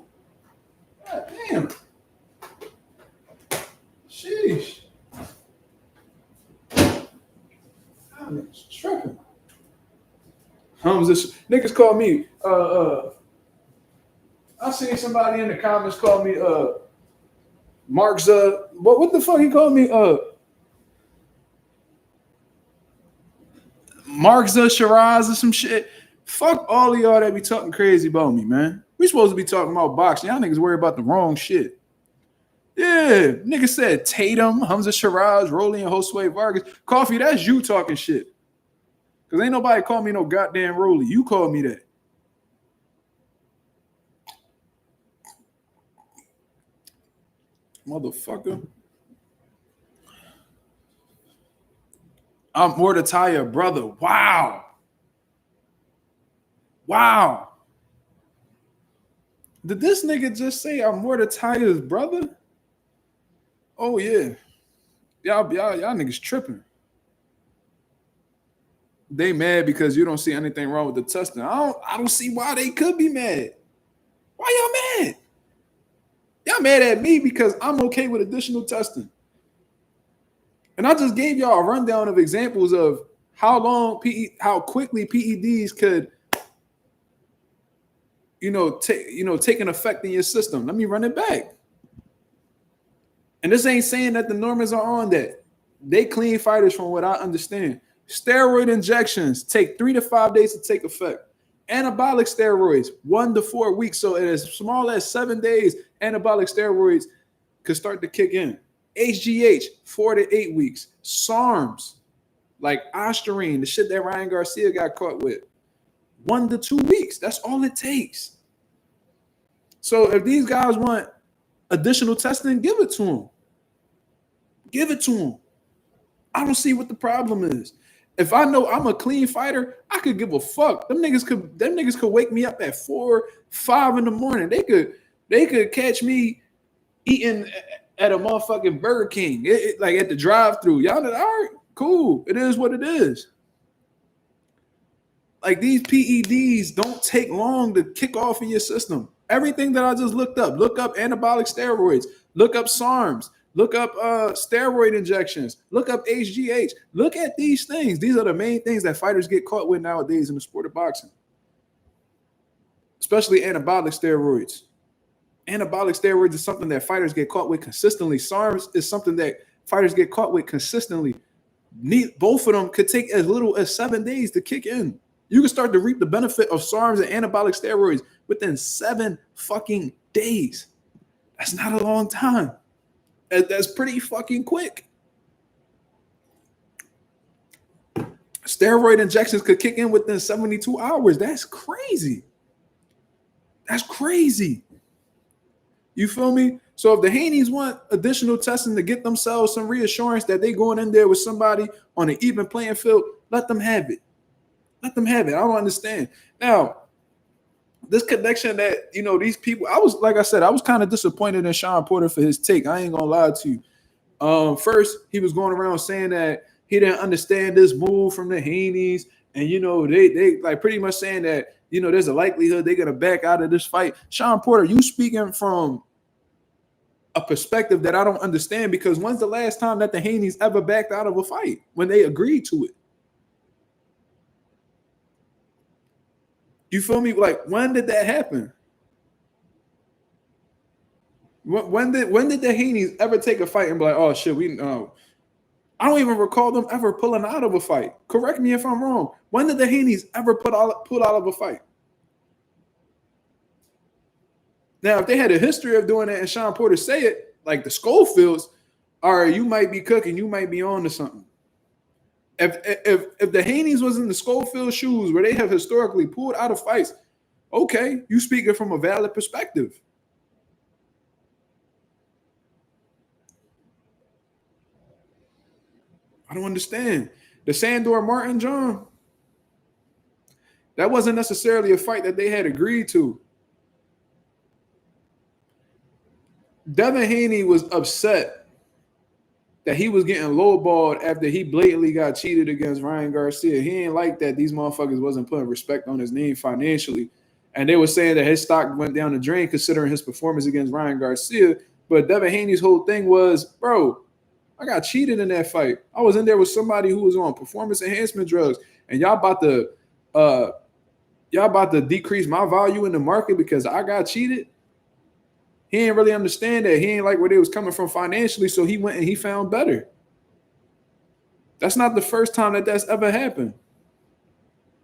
God damn. Sheesh. Y'all niggas tripping. Niggas call me. I seen somebody in the comments call me Mark Z. What the fuck he called me? Mark Z Shiraz or some shit. Fuck all of y'all that be talking crazy about me, man. We supposed to be talking about boxing. Y'all niggas worry about the wrong shit. Yeah, niggas said Tatum, Hamza Shiraz, Rolly, and Josue Vargas. Coffee, that's you talking shit. Because ain't nobody call me no goddamn Rolly. You called me that. Motherfucker. I'm Mordecai, brother. Wow. Did this nigga just say I'm Mordecai's brother? Oh yeah. Y'all niggas tripping. They mad because you don't see anything wrong with the testing. I don't see why they could be mad. Why y'all mad? Y'all mad at me because I'm okay with additional testing. And I just gave y'all a rundown of examples of how quickly PEDs could, take an effect in your system. Let me run it back. And this ain't saying that the Normans are on that. They clean fighters from what I understand. Steroid injections take 3 to 5 days to take effect. Anabolic steroids, 1 to 4 weeks. So in as small as 7 days, anabolic steroids could start to kick in. HGH, 4 to 8 weeks. SARMs, like Ostarine, the shit that Ryan Garcia got caught with, 1 to 2 weeks. That's all it takes. So if these guys want additional testing, give it to them. Give it to them. I don't see what the problem is. If I know I'm a clean fighter, I could give a fuck. Them niggas could wake me up at 4, 5 in the morning. They could catch me eating at a motherfucking Burger King, like at the drive-thru. Y'all know, all right, cool. It is what it is. Like, these PEDs don't take long to kick off in your system. Everything that I just look up anabolic steroids, look up SARMs, Look up steroid injections. Look up HGH. Look at these things. These are the main things that fighters get caught with nowadays in the sport of boxing, especially anabolic steroids. Anabolic steroids is something that fighters get caught with consistently. SARMs is something that fighters get caught with consistently. Both of them could take as little as 7 days to kick in. You can start to reap the benefit of SARMs and anabolic steroids within 7 fucking days. That's not a long time. That's pretty fucking quick. Steroid injections could kick in within 72 hours. That's crazy. That's crazy. You feel me? So if the Haneys want additional testing to get themselves some reassurance that they going in there with somebody on an even playing field, let them have it. Let them have it. I don't understand. Now, this connection that, you know, these people, I was kind of disappointed in Shawn Porter for his take. I ain't gonna lie to you. First, he was going around saying that he didn't understand this move from the Haneys, and you know, they like pretty much saying that, you know, there's a likelihood they're gonna back out of this fight. Shawn Porter, you speaking from a perspective that I don't understand, because when's the last time that the Haneys ever backed out of a fight when they agreed to it? You feel me? Like, when did that happen? When did the Haneys ever take a fight and be like, oh shit, I don't even recall them ever pulling out of a fight. Correct me if I'm wrong. When did the Haneys ever pull out of a fight? Now, if they had a history of doing that and Shawn Porter say it, like the Schofields, all right, you might be cooking, you might be on to something. If the Haneys was in the Schofield shoes where they have historically pulled out of fights, okay, you speaking from a valid perspective. I don't understand. The Sandor Martin John, that wasn't necessarily a fight that they had agreed to. Devin Haney was upset that he was getting lowballed after he blatantly got cheated against Ryan Garcia. He ain't like that these motherfuckers wasn't putting respect on his name financially. And they were saying that his stock went down the drain considering his performance against Ryan Garcia. But Devin Haney's whole thing was, bro, I got cheated in that fight. I was in there with somebody who was on performance enhancement drugs, and y'all about to decrease my value in the market because I got cheated. He didn't really understand that. He ain't like where they was coming from financially, so he went and he found better. That's not the first time that that's ever happened.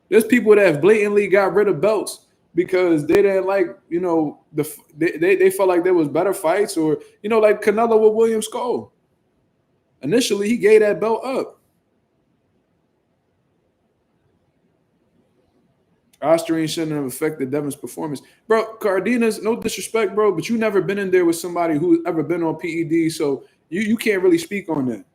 There's people that have blatantly got rid of belts because they didn't like, you know, they felt like there was better fights, or, you know, like Canelo with William Skull. Initially, he gave that belt up. Austrian shouldn't have affected Devin's performance. Bro, Cardenas, no disrespect, bro, but you never been in there with somebody who's ever been on PED, so you can't really speak on that.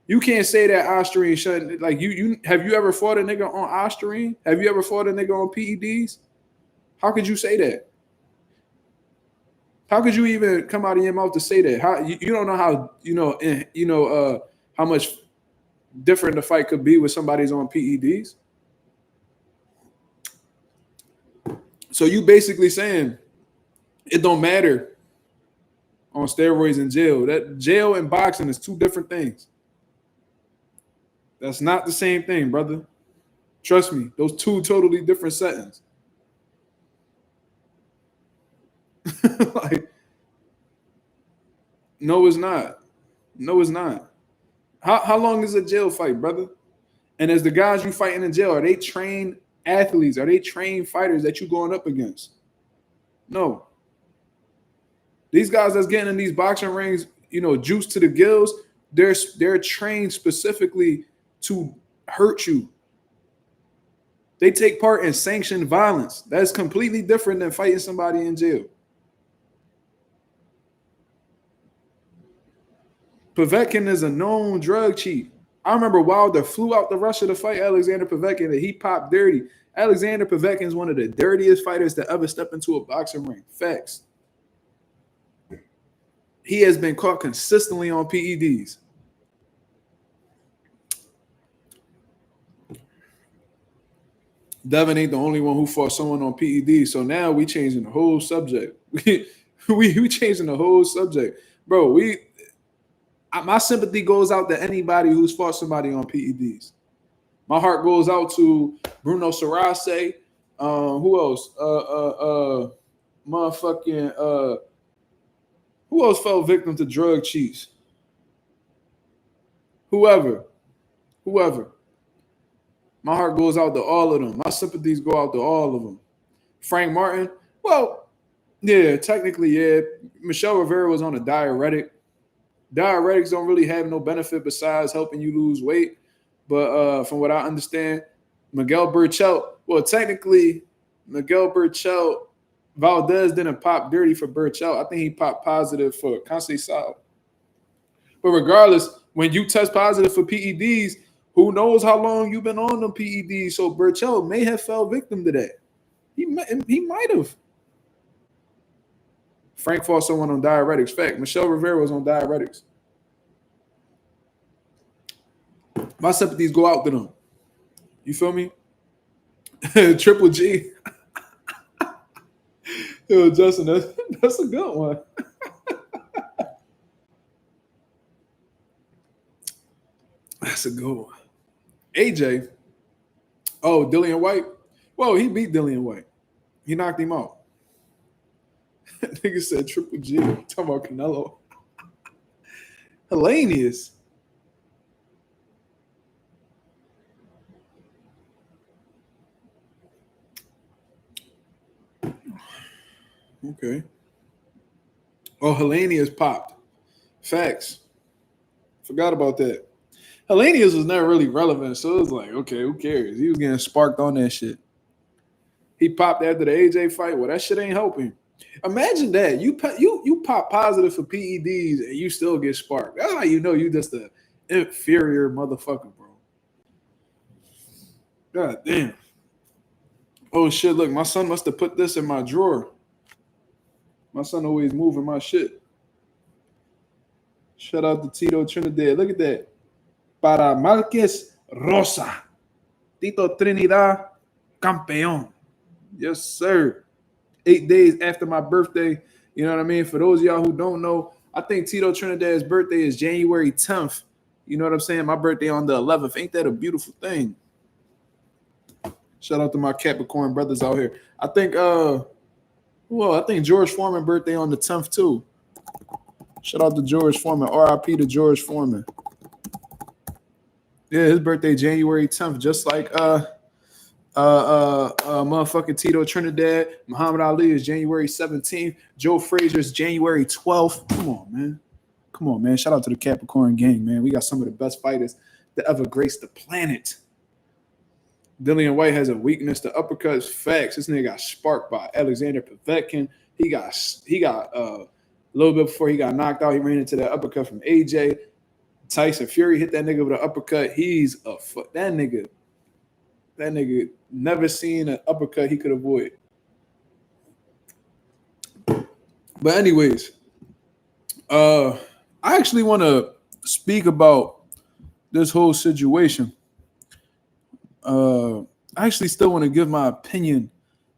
You can't say that Austrian shouldn't, like, you have you ever fought a nigga on Austrian? Have you ever fought a nigga on PEDs? How could you say that? How could you even come out of your mouth to say that? How you don't know how how much different the fight could be with somebody's on PEDs? So you basically saying it don't matter on steroids in jail. That jail and boxing is two different things. That's not the same thing, brother. Trust me, those two totally different settings. Like, no, it's not. No, it's not. How long is a jail fight, brother? And as the guys you fighting in jail, are they trained athletes? Are they trained fighters that you going up against? No. These guys that's getting in these boxing rings, you know, juice to the gills, they're trained specifically to hurt you. They take part in sanctioned violence. That's completely different than fighting somebody in jail. Povetkin is a known drug cheat. I remember Wilder flew out to Russia to fight Alexander Povetkin and he popped dirty. Alexander Povetkin is one of the dirtiest fighters to ever step into a boxing ring. Facts. He has been caught consistently on PEDs. Devin ain't the only one who fought someone on PEDs. So now we changing the whole subject. we changing the whole subject. bro, my sympathy goes out to anybody who's fought somebody on PEDs. My heart goes out to Bruno Sarase. Who else? Motherfucking who else fell victim to drug cheats? Whoever. My heart goes out to all of them. My sympathies go out to all of them. Frank Martin, well, yeah, technically, yeah. Michelle Rivera was on a diuretic. Diuretics don't really have no benefit besides helping you lose weight. But from what I understand, Miguel Burchell, well, technically, Miguel Burchell, Valdez didn't pop dirty for Burchell. I think he popped positive for Conceição. But regardless, when you test positive for PEDs, who knows how long you've been on them PEDs? So Burchell may have fell victim to that. He might have. Frank fought someone on diuretics. Fact, Michelle Rivera was on diuretics. My sympathies go out to them. You feel me? Triple G. Yo, Justin, that's a good one. That's a good one. AJ. Oh, Dillian White. Well, he beat Dillian White. He knocked him out. Nigga said Triple G. Talking about Canelo. Hilarious. Okay. Oh, Helenius popped. Facts. Forgot about that. Helenius was never really relevant, so it was like, okay, who cares? He was getting sparked on that shit. He popped after the AJ fight. Well, that shit ain't helping. Imagine that. You pop positive for PEDs and you still get sparked. That's how you know you just an inferior motherfucker, bro. God damn. Oh, shit, look, my son must have put this in my drawer. My son always moving my shit. Shout out to Tito Trinidad. Look at that. Para Marques Rosa. Tito Trinidad, campeón. Yes, sir. 8 days after my birthday. You know what I mean? For those of y'all who don't know, I think Tito Trinidad's birthday is January 10th. You know what I'm saying? My birthday on the 11th. Ain't that a beautiful thing? Shout out to my Capricorn brothers out here. I think I think George Foreman birthday on the 10th too. Shout out to George Foreman. RIP to George Foreman. Yeah, his birthday January 10th, just like motherfucking Tito Trinidad. Muhammad Ali is January 17th. Joe Frazier's January 12th. Come on, man. Shout out to the Capricorn gang, man. We got some of the best fighters that ever graced the planet. Dillian White has a weakness to uppercuts. Facts. This nigga got sparked by Alexander Povetkin. He got a little bit before he got knocked out. He ran into that uppercut from AJ. Tyson Fury hit that nigga with an uppercut. He's a that nigga never seen an uppercut he could avoid. But anyways, I actually want to speak about this whole situation. I actually still want to give my opinion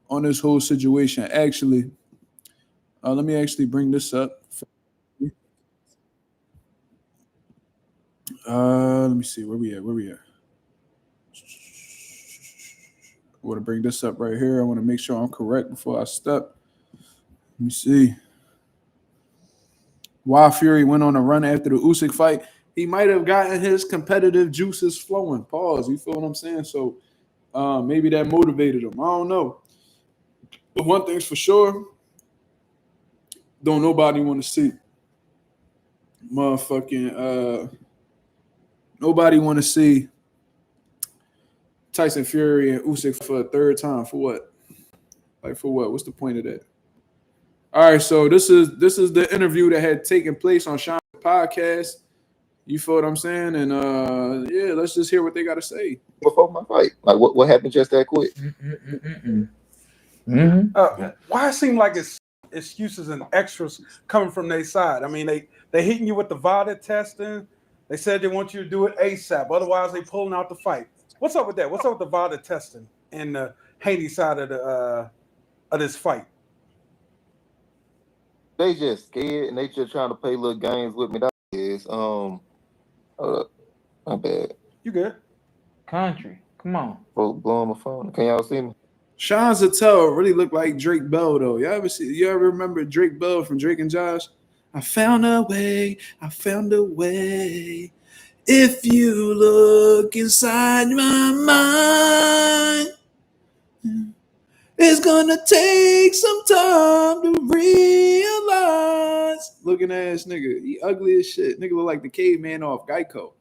on this whole situation. Actually, let me actually bring this up. Let me see where we at. I want to bring this up right here. I want to make sure I'm correct before I step. Let me see. Why Fury went on a run after the Usyk fight. He might have gotten his competitive juices flowing. Pause. You feel what I'm saying? So maybe that motivated him. I don't know. But one thing's for sure, don't nobody want to see nobody want to see Tyson Fury and Usyk for a third time. For what? Like, for what? What's the point of that? All right, so this is the interview that had taken place on Shawn's podcast. You feel what I'm saying? And yeah, let's just hear what they got to say. Before my fight, like what happened just that quick? Why it seem like it's excuses and extras coming from their side? I mean, they hitting you with the Vada testing. They said they want you to do it ASAP. Otherwise, they pulling out the fight. What's up with that? What's up with the Vada testing and the Haney side of this fight? They just scared and they just trying to play little games with me. That is my bad. You good? Country. Come on. Folks blowing my phone. Can y'all see me? Shawn Zattel really looked like Drake Bell though. You ever remember Drake Bell from Drake and Josh? I found a way. If you look inside my mind, it's gonna take some time to realize. Looking ass nigga, he ugly as shit. Nigga look like the caveman off Geico.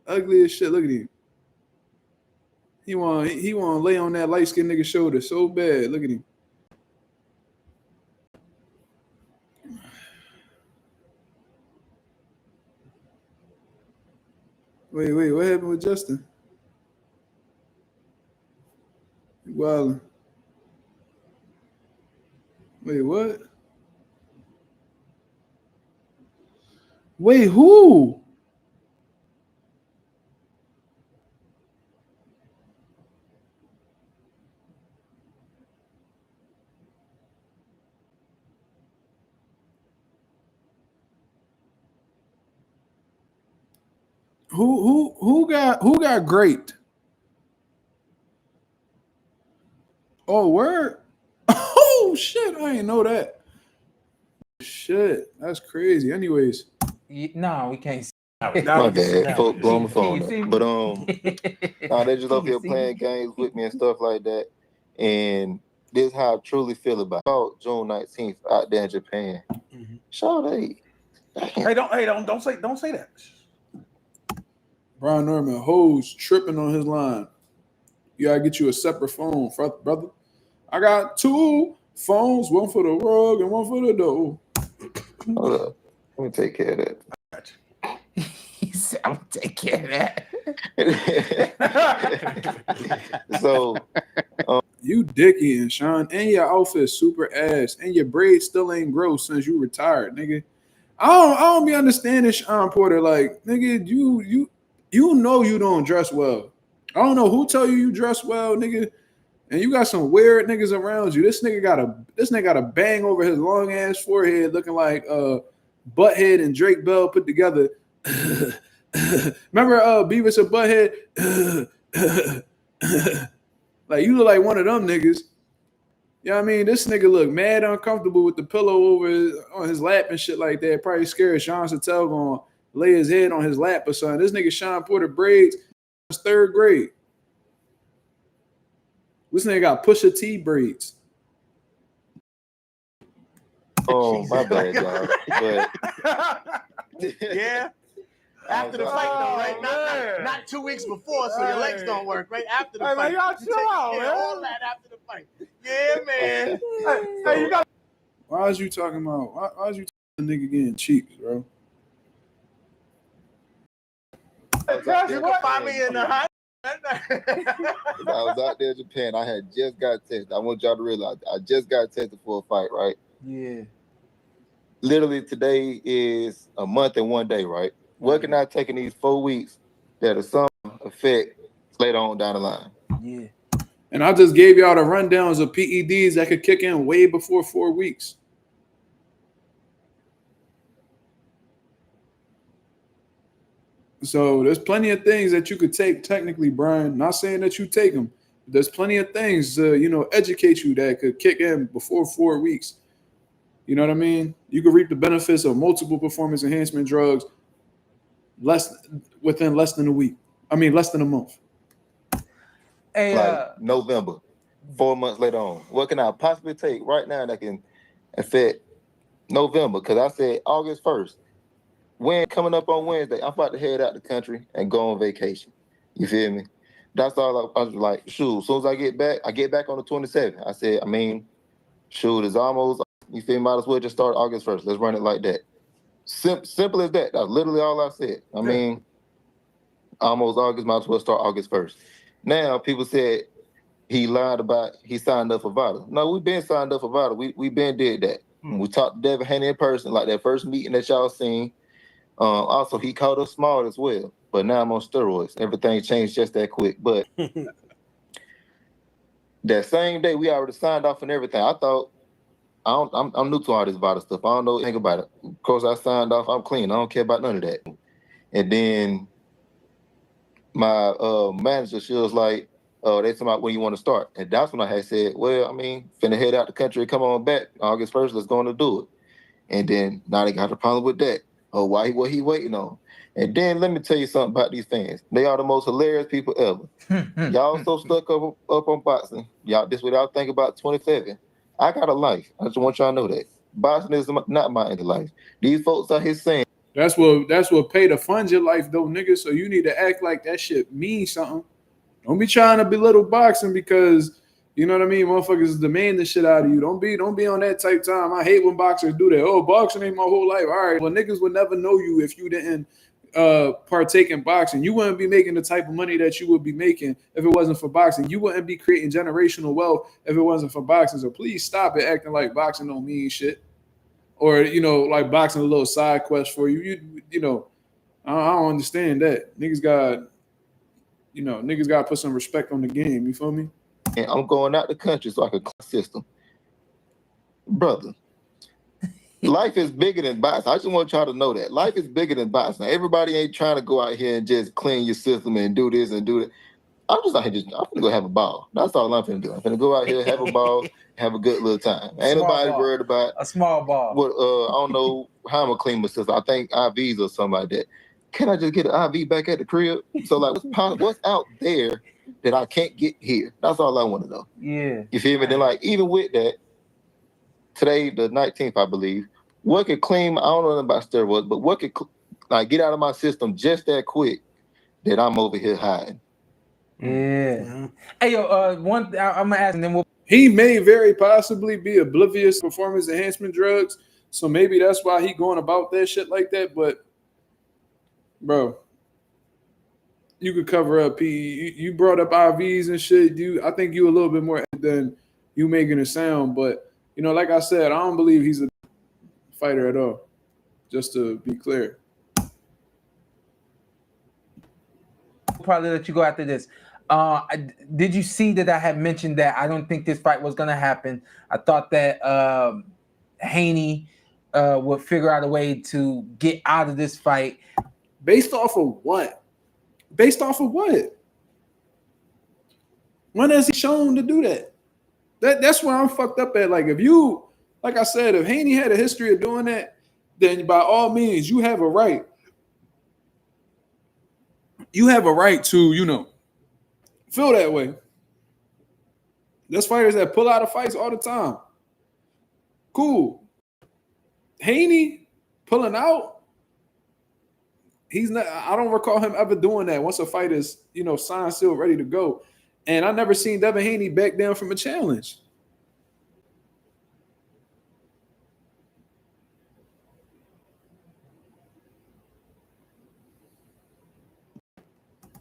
Ugly as shit. Look at him. He want to lay on that light skinned nigga shoulder so bad. Look at him. Wait, what happened with Justin? Wildin'. Wait, what? Wait, who? Who got great? Oh, word? Oh shit, I ain't know that. Shit, that's crazy. Anyways. No, we can't see. My bad. Folks blowing my phone up. But they just up here playing games with me and stuff like that. And this is how I truly feel about it. June 19th out there in Japan. Mm-hmm. Sade. Hey, don't say that. Brian Norman, hoes tripping on his line. You gotta get you a separate phone, brother. I got 2 phones, one for the rug and one for the door. Hold up. Let me take care of that. He said, I'm gonna take care of that. So you dicky and Shawn, and your outfit super ass, and your braids still ain't grow since you retired, nigga. I don't be understanding Shawn Porter. Like, nigga, you know you don't dress well. I don't know who tell you dress well, nigga. And you got some weird niggas around you. This nigga got a bang over his long ass forehead, looking like Butthead and Drake Bell put together. Remember Beavis and Butthead? Like, you look like one of them niggas. You know what I mean? This nigga look mad uncomfortable with the pillow on his lap and shit like that. Probably scared Shawn Zattel gonna lay his head on his lap or something. This nigga Shawn Porter braids was 3rd grade. This nigga got Pusha T braids. Oh, my bad, y'all. But yeah. After the fight, though, right? Not 2 weeks before, so your legs don't work, right? After the fight. Man, y'all chill out, man. All that after the fight. Yeah, man. Hey, you got. Why is you talking about? Why is you talking nigga getting cheeks, bro? You can find me in the hot. I was out there in Japan. I had just got tested. I want y'all to realize I just got tested for a fight, right? Yeah. Literally today is a month and 1 day, right? Working out, taking these 4 weeks that are some effect later on down the line. Yeah. And I just gave y'all the rundowns of PEDs that could kick in way before 4 weeks. So there's plenty of things that you could take technically, Brian. Not saying that you take them. There's plenty of things to, educate you that could kick in before 4 weeks. You know what I mean? You could reap the benefits of multiple performance enhancement drugs within less than a week. I mean, less than a month. Hey, like November, 4 months later on. What can I possibly take right now that can affect November? Because I said August 1st. When coming up on Wednesday, I'm about to head out the country and go on vacation. You feel me? That's all I was like, shoot, as soon as I get back on the 27th. I said, shoot, it's almost, you feel me? Might as well just start August 1st. Let's run it like that. Simple as that. That's literally all I said. Almost August, might as well start August 1st. Now, people said he lied about he signed up for Vada. No, we've been signed up for Vada. We been did that. We talked to Devin Haney in person, like that first meeting that y'all seen. Also, he called us smart as well. But now I'm on steroids. Everything changed just that quick. But that same day, we already signed off and everything. I thought I'm new to all this Vada stuff. I don't know anything about it. Of course, I signed off. I'm clean. I don't care about none of that. And then my manager, she was like, they talking about when you want to start. And that's when I had said, well, I mean, finna head out the country, come on back August 1st, let's go on to do it. And then now they got a problem with that. Oh, what he waiting on? And then let me tell you something about these fans. They are the most hilarious people ever. Y'all so stuck up on boxing. Y'all, this what y'all think about 27. I got a life. I just want y'all to know that. Boxing is not my end of life. These folks out here saying, That's what pay to fund your life, though, nigga. So you need to act like that shit means something. Don't be trying to belittle boxing because you know what I mean. Motherfuckers is demanding shit out of you. Don't be on that type time. I hate when boxers do that. Oh, boxing ain't my whole life. All right, well, niggas would never know you if you didn't partake in boxing. You wouldn't be making the type of money that you would be making if it wasn't for boxing. You wouldn't be creating generational wealth if it wasn't for boxing. So please stop it acting like boxing don't mean shit. Or, you know, like boxing a little side quest for you. You know, I don't understand that. Niggas got to put some respect on the game. You feel me? and I'm going out the country so I can system. Brother, life is bigger than boxing. I just want y'all to know that. Life is bigger than boxing. Everybody ain't trying to go out here and just clean your system and do this and do that. I'm just out here I'm gonna go have a ball. That's all I'm finna do. I'm finna go out here, have a ball, have a good little time. Ain't nobody worried about a small ball. What I don't know how I'm gonna clean my system. I think IVs or something like that. Can I just get an IV back at the crib? So like what's out there that I can't get here? That's all I want to know. Yeah. You feel me? Then like even with that, today the 19th, I believe, what could clean, I don't know about steroids, but what could like get out of my system just that quick that I'm over here hiding. Yeah. Mm-hmm. Hey, yo, one thing I'm gonna ask, and then he may very possibly be oblivious to performance enhancement drugs, so maybe that's why he going about that shit like that. But, bro, you could cover up. You brought up IVs and shit. I think you a little bit more than you making it sound. But you know, like I said, I don't believe he's a fighter at all. Just to be clear. Probably let you go after this. Did you see that I had mentioned that I don't think this fight was going to happen? I thought that Haney would figure out a way to get out of this fight. Based off of what? Based off of what? When has he shown to do that? That's where I'm fucked up at. Like, if you, like I said, if Haney had a history of doing that, then by all means, you have a right. You have a right to, you know, feel that way. There's fighters that pull out of fights all the time. Cool. Haney pulling out, he's not. I don't recall him ever doing that once a fight is, you know, signed, sealed, ready to go. And I never seen Devin Haney back down from a challenge.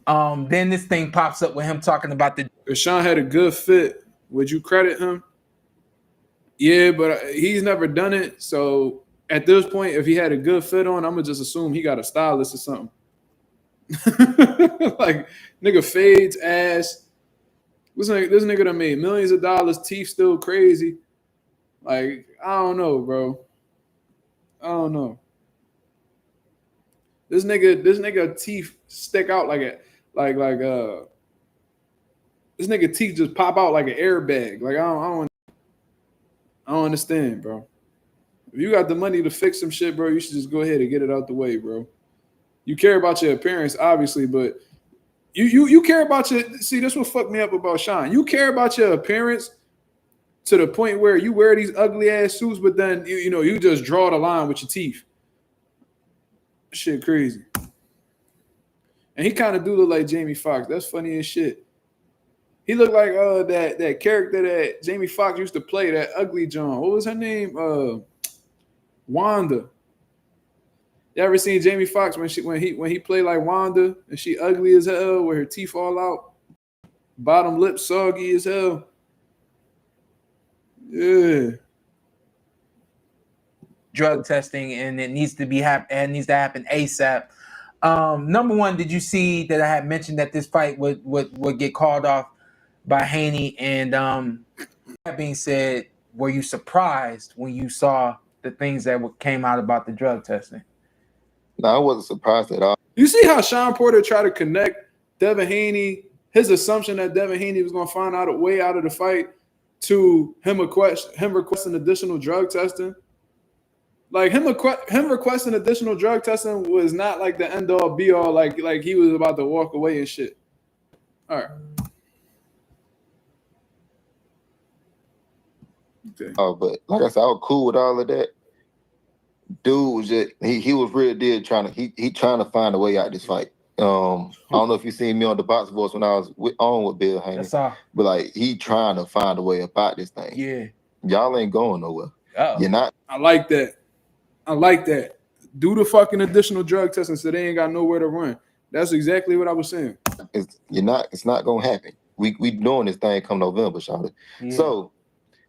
Then this thing pops up with him talking about if Shawn had a good fit, would you credit him? Yeah, but he's never done it. So at this point, if he had a good fit on, I'm gonna just assume he got a stylist or something. Like, nigga fades ass. This nigga done made millions of dollars, teeth still crazy. Like, I don't know, bro. I don't know. This nigga teeth stick out like this nigga teeth just pop out like an airbag. Like, I don't understand, bro. If you got the money to fix some shit, bro, you should just go ahead and get it out the way, bro. You care about your appearance, obviously, but you care about your. See, that's what fucked me up about Shawn. You care about your appearance to the point where you wear these ugly ass suits, but then you just draw the line with your teeth. Shit, crazy. And he kind of do look like Jamie Foxx. That's funny as shit. He looked like that character that Jamie Foxx used to play, that ugly John. What was her name? Wanda. You ever seen Jamie Foxx when he played like Wanda and she ugly as hell with her teeth all out, bottom lip soggy as hell? Yeah. drug testing, and it needs to happen ASAP. Number one, did you see that I had mentioned that this fight would get called off by Haney? And that being said, were you surprised when you saw the things that came out about the drug testing? No, I wasn't surprised at all. You see how Shawn Porter tried to connect Devin Haney, his assumption that Devin Haney was going to find out a way out of the fight, to him requesting additional drug testing. Like him requesting additional drug testing was not like the end all be all. Like he was about to walk away and shit. All right. Okay. Oh, but like I said, I was cool with all of that. Dude was just he was really trying to find a way out of this fight. I don't know if you seen me on the box boards when I was on with Bill Haney, but like he trying to find a way about this thing. Yeah, y'all ain't going nowhere. Uh-oh. You're not. I like that. Do the fucking additional drug testing so they ain't got nowhere to run. That's exactly what I was saying. It's not gonna happen. We doing this thing come November, Shawn. Yeah. So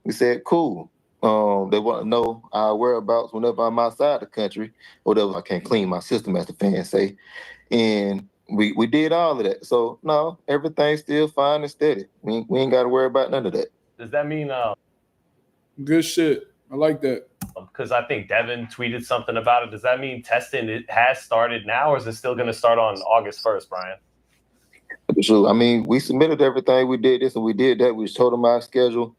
we said, cool. They want to know our whereabouts whenever I'm outside the country, or whatever. I can't clean my system, as the fans say. And we did all of that. So no, everything's still fine and steady. We ain't got to worry about none of that. Does that mean good shit? I like that. Because I think Devin tweeted something about it. Does that mean testing has started now, or is it still going to start on August 1st, Brian? So I mean, we submitted everything. We did this and we did that. We told them our schedule.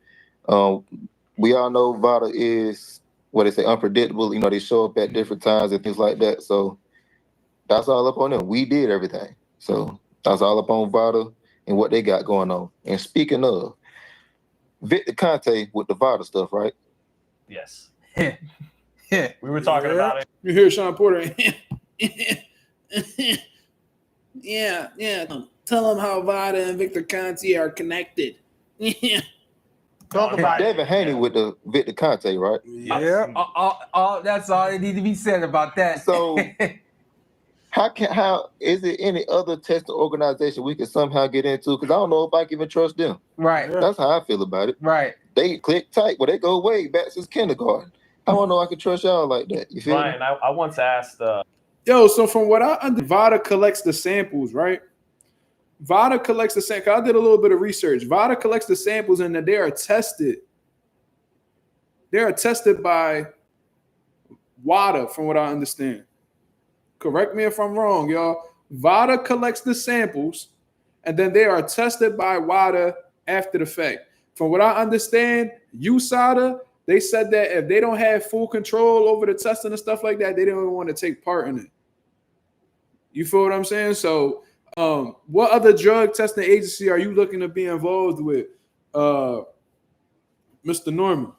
We all know Vada is what they say, unpredictable. You know, they show up at different times and things like that. So that's all up on them. We did everything. So that's all up on Vada and what they got going on. And speaking of, Victor Conte with the Vada stuff, right? Yes. Yeah. We were talking about it. You hear Shawn Porter? Yeah. Tell them how Vada and Victor Conte are connected. Talk about Devin Haney with the Victor Conte, right? Yeah. That's all that needs to be said about that. So how is it any other testing organization we can somehow get into? Because I don't know if I can even trust them. Right. That's how I feel about it. Right. They click tight, but they go way back since kindergarten. I don't know I can trust y'all like that. You feel Brian, me? I once asked Yo, so from what I understand, Vada collects the samples, right? Vada collects the samples. I did a little bit of research. Vada collects the samples and that they are tested. They are tested by WADA, from what I understand. Correct me if I'm wrong, y'all. Vada collects the samples and then they are tested by WADA after the fact. From what I understand, USADA, they said that if they don't have full control over the testing and stuff like that, they don't even want to take part in it. You feel what I'm saying? So what other drug testing agency are you looking to be involved with, Mr. Norman?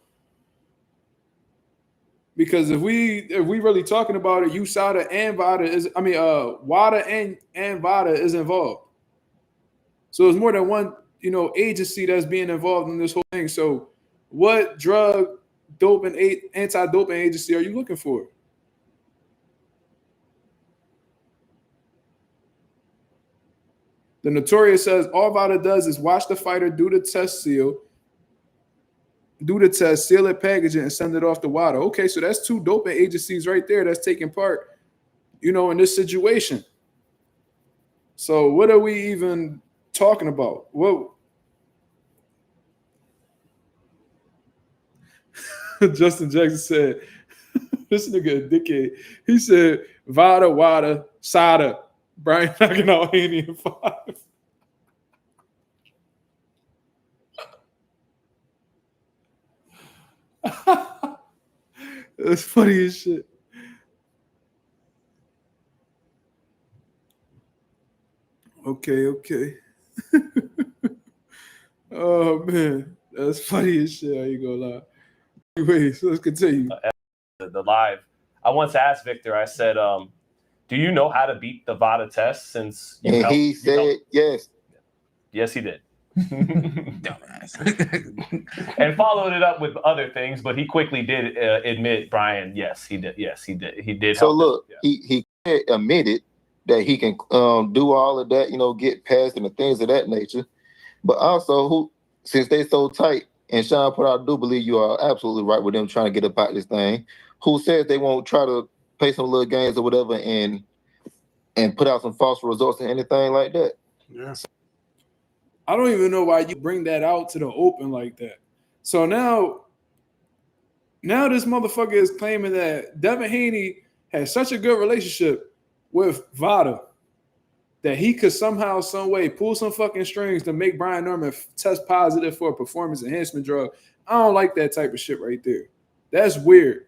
Because if we really talking about it, USADA and Vada WADA and Vada is involved. So it's more than one, agency that's being involved in this whole thing. So what drug, doping, anti-doping agency are you looking for? The Notorious says all Vada does is watch the fighter do the test, seal it, package it, and send it off to WADA. Okay, so that's two doping agencies right there that's taking part, in this situation. So what are we even talking about? What? Justin Jackson said, this nigga a dickhead. He said, Vada, WADA, SADA. Brian knocking out Haney in 5. That's funny as shit. Okay. Oh man, that's funny as shit. I ain't gonna lie. Anyways, let's continue. The live. I once asked Victor, I said, do you know how to beat the Vada test since you helped? He said yes. Yes, he did. Dumbass. And followed it up with other things, but he quickly did admit, Brian, yes, he did. Yes, he did. He did. So help look, them. he admitted that he can do all of that, get past and the things of that nature. But also, since they so tight, and Shawn put out, I do believe you are absolutely right with them trying to get about this thing. Who says they won't try to play some little games or whatever and put out some false results or anything like that? Yeah. I don't even know why you bring that out to the open like that. So now Now this motherfucker is claiming that Devin Haney has such a good relationship with Vada that he could somehow, some way pull some fucking strings to make Brian Norman test positive for a performance enhancement drug. I don't like that type of shit right there. That's weird.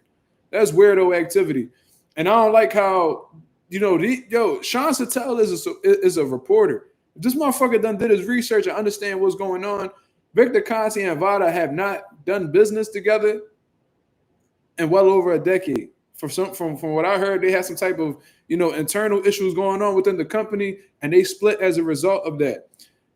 That's weirdo activity. And I don't like how, Shawn Sattel is a reporter. If this motherfucker done did his research and understand what's going on, Victor Conte and Vada have not done business together in well over a decade. From what I heard, they had some type of internal issues going on within the company, and they split as a result of that.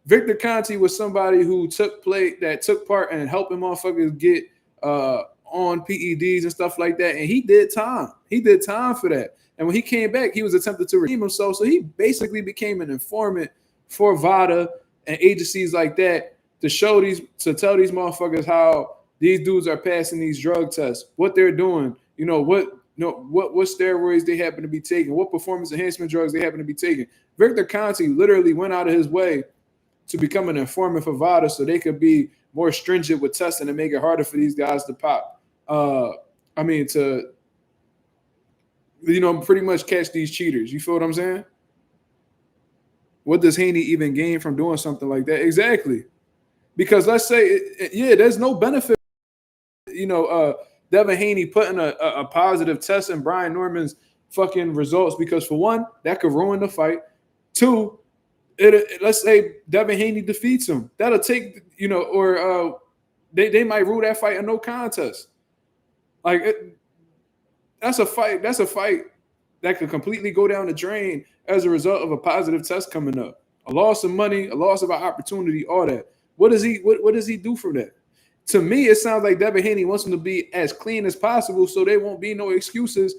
Victor Conte was somebody who took part in helping motherfuckers get on PEDs and stuff like that, and he did time. He did time for that. And when he came back, he was attempting to redeem himself. So he basically became an informant for Vada and agencies like that to tell these motherfuckers how these dudes are passing these drug tests, what they're doing, what steroids they happen to be taking, what performance enhancement drugs they happen to be taking. Victor Conte literally went out of his way to become an informant for Vada so they could be more stringent with testing and make it harder for these guys to pop. Pretty much catch these cheaters. You feel what I'm saying? What does Haney even gain from doing something like that? Exactly. Because let's say, there's no benefit, Devin Haney putting a positive test in Brian Norman's fucking results, because for one, that could ruin the fight. Two, let's say Devin Haney defeats him. That'll take, they might rule that fight a no contest. That's a fight that could completely go down the drain as a result of a positive test coming up. A loss of money, a loss of an opportunity, all that. What does he do from that? To me, it sounds like Devin Haney wants him to be as clean as possible so there won't be no excuses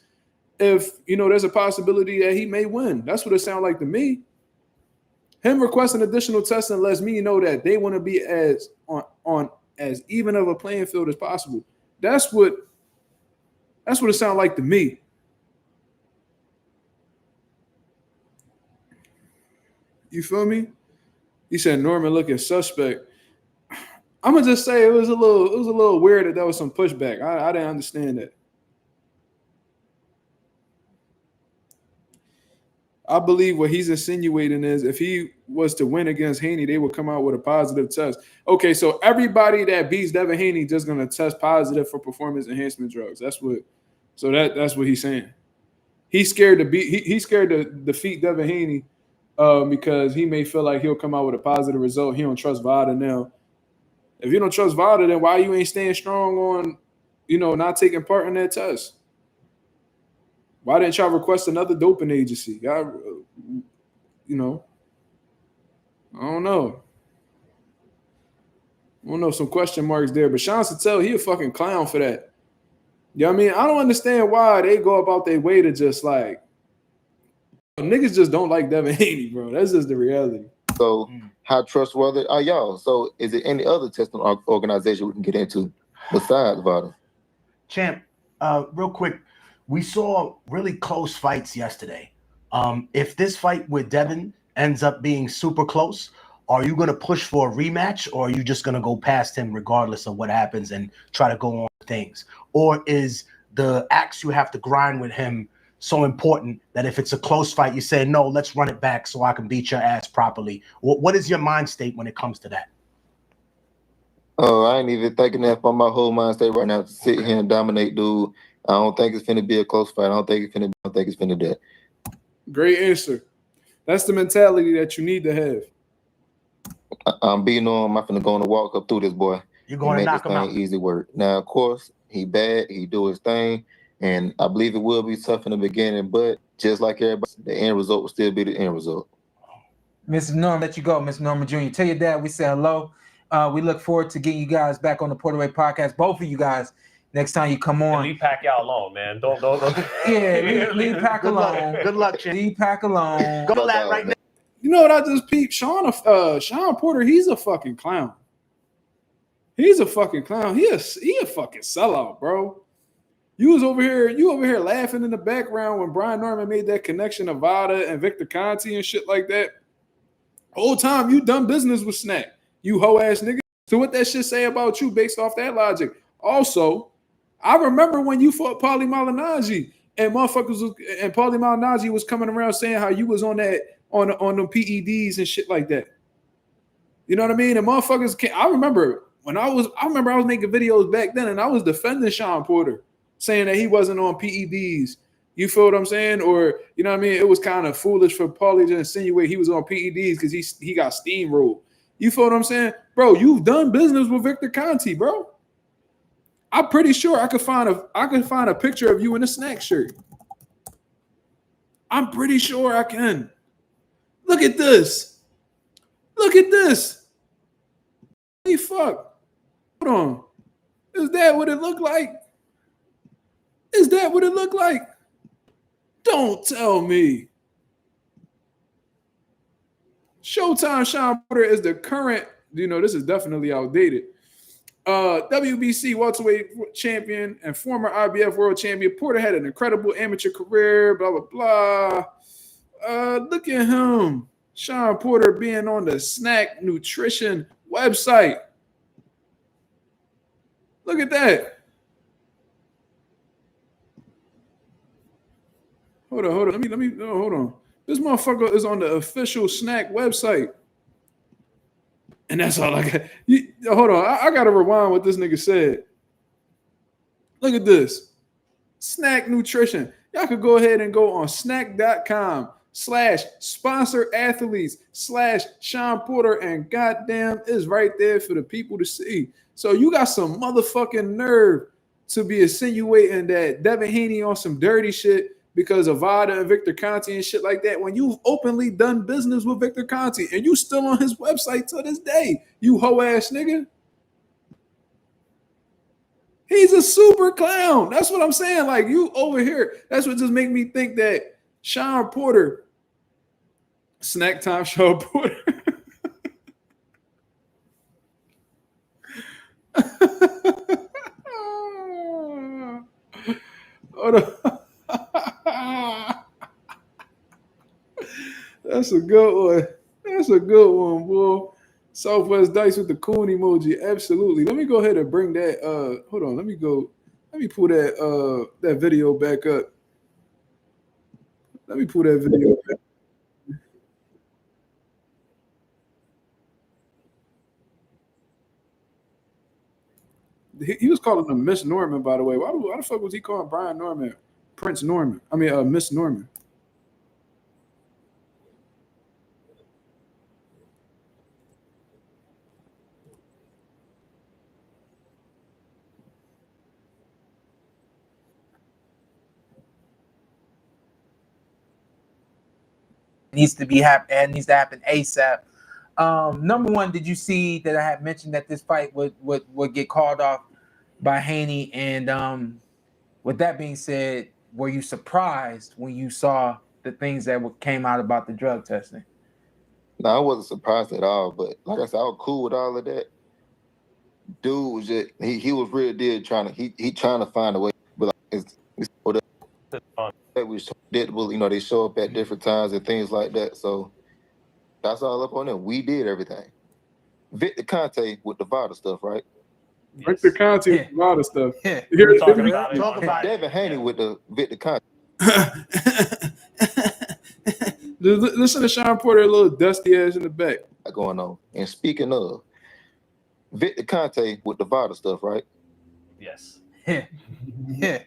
if, there's a possibility that he may win. That's what it sounds like to me. Him requesting additional testing lets me know that they want to be as on as even of a playing field as possible. That's what it sounds like to me. You feel me? He said Norman looking suspect. I'm gonna just say it was a little weird that there was some pushback. I didn't understand that. I believe what he's insinuating is if he was to win against Haney, they would come out with a positive test. Okay, so everybody that beats Devin Haney just gonna test positive for performance enhancement drugs. That's what he's saying. He's scared to defeat Devin Haney because he may feel like he'll come out with a positive result. He don't trust Vada now. If you don't trust Vada, then why you ain't staying strong on, not taking part in that test? Why didn't y'all request another doping agency? I don't know. Some question marks there. But Shawn Sattel, he a fucking clown for that. You know what I mean? I don't understand why they go about their way to just like, niggas just don't like Devin Haney, bro. That's just the reality. So how trustworthy are y'all? So is there any other testing organization we can get into besides Vada? Champ, real quick, we saw really close fights yesterday. If this fight with Devin ends up being super close, are you going to push for a rematch, or are you just going to go past him regardless of what happens and try to go on with things? Or is the axe you have to grind with him so important that if it's a close fight, you say, no, let's run it back so I can beat your ass properly? What is your mind state when it comes to that? Oh, I ain't even thinking that from my whole mind state right now to sit here and dominate, dude. I don't think it's finna be a close fight. I don't think it's finna that. Great answer. That's the mentality that you need to have. I'm beating on him. I'm finna go on a walk up through this boy. You're going to knock him out. Easy work. Now, of course, he bad. He do his thing. And I believe it will be tough in the beginning, but just like everybody, the end result will still be the end result. Mr. Norman, let you go, Mr. Norman Jr. Tell your dad we say hello. We look forward to getting you guys back on the Port Away podcast. Both of you guys, next time you come on. And leave Pacquiao alone, man. Don't. Yeah, leave Pac alone. Good luck, champ. Leave Pac alone. Go that right now. You know what I just peeped? Shawn Porter, he's a fucking clown. He's a fucking clown. He a fucking sellout, bro. You over here laughing in the background when Brian Norman made that connection of Vada and Victor Conte and shit like that. Whole time you done business with Snack, you hoe ass nigga. So what that shit say about you based off that logic? Also, I remember when you fought Paulie Malignaggi and motherfuckers and Paulie Malignaggi was coming around saying how you was on that on them PEDs and shit like that. You know what I mean? And motherfuckers can't. I remember I was making videos back then and I was defending Shawn Porter, saying that he wasn't on PEDs. You feel what I'm saying? Or, you know what I mean? It was kind of foolish for Paulie to insinuate he was on PEDs because he got steamrolled. You feel what I'm saying? Bro, you've done business with Victor Conte, bro. I'm pretty sure I could find a picture of you in a snack shirt. I'm pretty sure I can. Look at this. Look at this. Holy fuck. Hold on. Is that what it looked like? Is that what it looked like? Don't tell me. Showtime Shawn Porter is the current, this is definitely outdated. WBC welterweight champion and former IBF world champion. Porter had an incredible amateur career, blah, blah, blah. Look at him. Shawn Porter being on the Snack Nutrition website. Look at that. Hold on. Hold on. This motherfucker is on the official Snack website. And that's all I got. Hold on. I got to rewind what this nigga said. Look at this. Snack Nutrition. Y'all could go ahead and go on snack.com/sponsor-athletes/Shawn Porter, and goddamn, it's right there for the people to see. So you got some motherfucking nerve to be insinuating that Devin Haney on some dirty shit because of Vada and Victor Conte and shit like that, when you've openly done business with Victor Conte and you still on his website to this day, you hoe-ass nigga. He's a super clown. That's what I'm saying. Like, you over here, that's what just make me think that Shawn Porter, snack time Shawn Porter. Hold on. That's a good one. That's a good one, boy. Southwest Dice with the coon emoji. Absolutely. Let me go ahead and bring that. Hold on. Let me pull that that video back up. Let me pull that video back. He was calling him Miss Norman, by the way. Why the fuck was he calling Brian Norman Prince Norman? I mean, Miss Norman. Needs to happen ASAP. Number one, did you see that I had mentioned that this fight would get called off by Haney? And with that being said, were you surprised when you saw the things that came out about the drug testing? No, I wasn't surprised at all. But like I said, I was cool with all of that. Dude was just he was real deal trying to find a way. But like, that was predictable. They show up at different times and things like that. So that's all up on them. We did everything. Victor Conte with the Vada stuff, right? Yes. Victor Conte with the Vada stuff. Yeah. We're talking about it. Devin Haney with the Victor Conte. Listen to Shawn Porter, a little dusty ass in the back. Going on. And speaking of, Victor Conte with the Vada stuff, right? Yes. Yeah.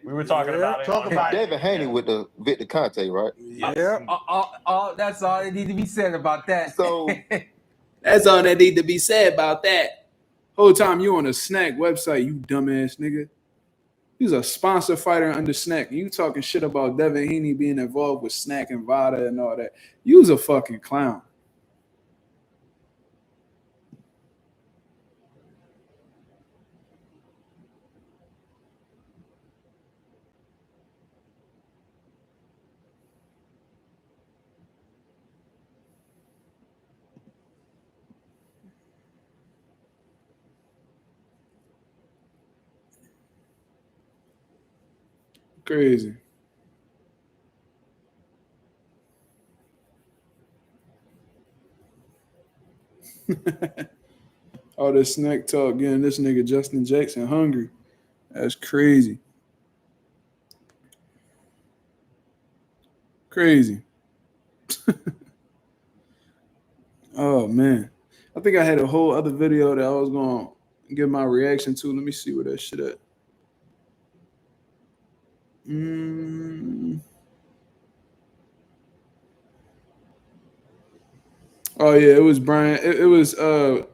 We were talking about it. Devin Haney with the Victor Conte, right? Yeah. That's all that need to be said about that. So that's all that need to be said about that. Whole time you on a Snack website, you dumbass nigga. He's a sponsor fighter under Snack. You talking shit about Devin Haney being involved with Snack and Vada and all that. You's a fucking clown. Crazy. All this Snack talk getting this nigga Justin Jackson hungry. That's crazy. Crazy. Oh man. I think I had a whole other video that I was gonna give my reaction to. Let me see where that shit at. Oh yeah, it was Brian. It was talking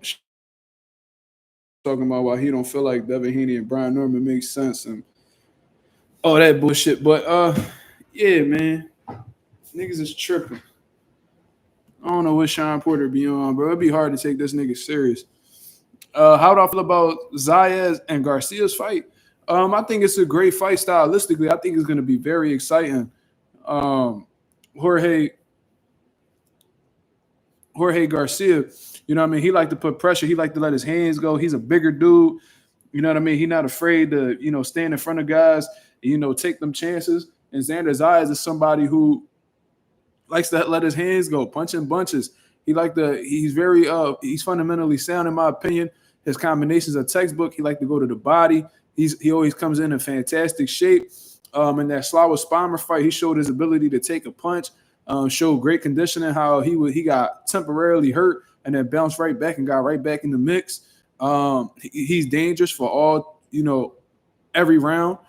about why he don't feel like Devin Haney and Brian Norman makes sense and all that bullshit. But yeah, man, niggas is tripping. I don't know what Shawn Porter be on, bro. It'd be hard to take this nigga serious. How do I feel about Zayas and Garcia's fight? I think it's a great fight stylistically. I think it's going to be very exciting. Jorge Garcia, you know what I mean? He like to put pressure. He like to let his hands go. He's a bigger dude. You know what I mean? He's not afraid to, you know, stand in front of guys, you know, take them chances. And Xander Zayas is somebody who likes to let his hands go, punching bunches. He's fundamentally sound in my opinion. His combinations are textbook. He like to go to the body. He always comes in fantastic shape. In that Slawa Spalmer fight, he showed his ability to take a punch, showed great conditioning, how he got temporarily hurt and then bounced right back and got right back in the mix. He's dangerous for all, you know, every round.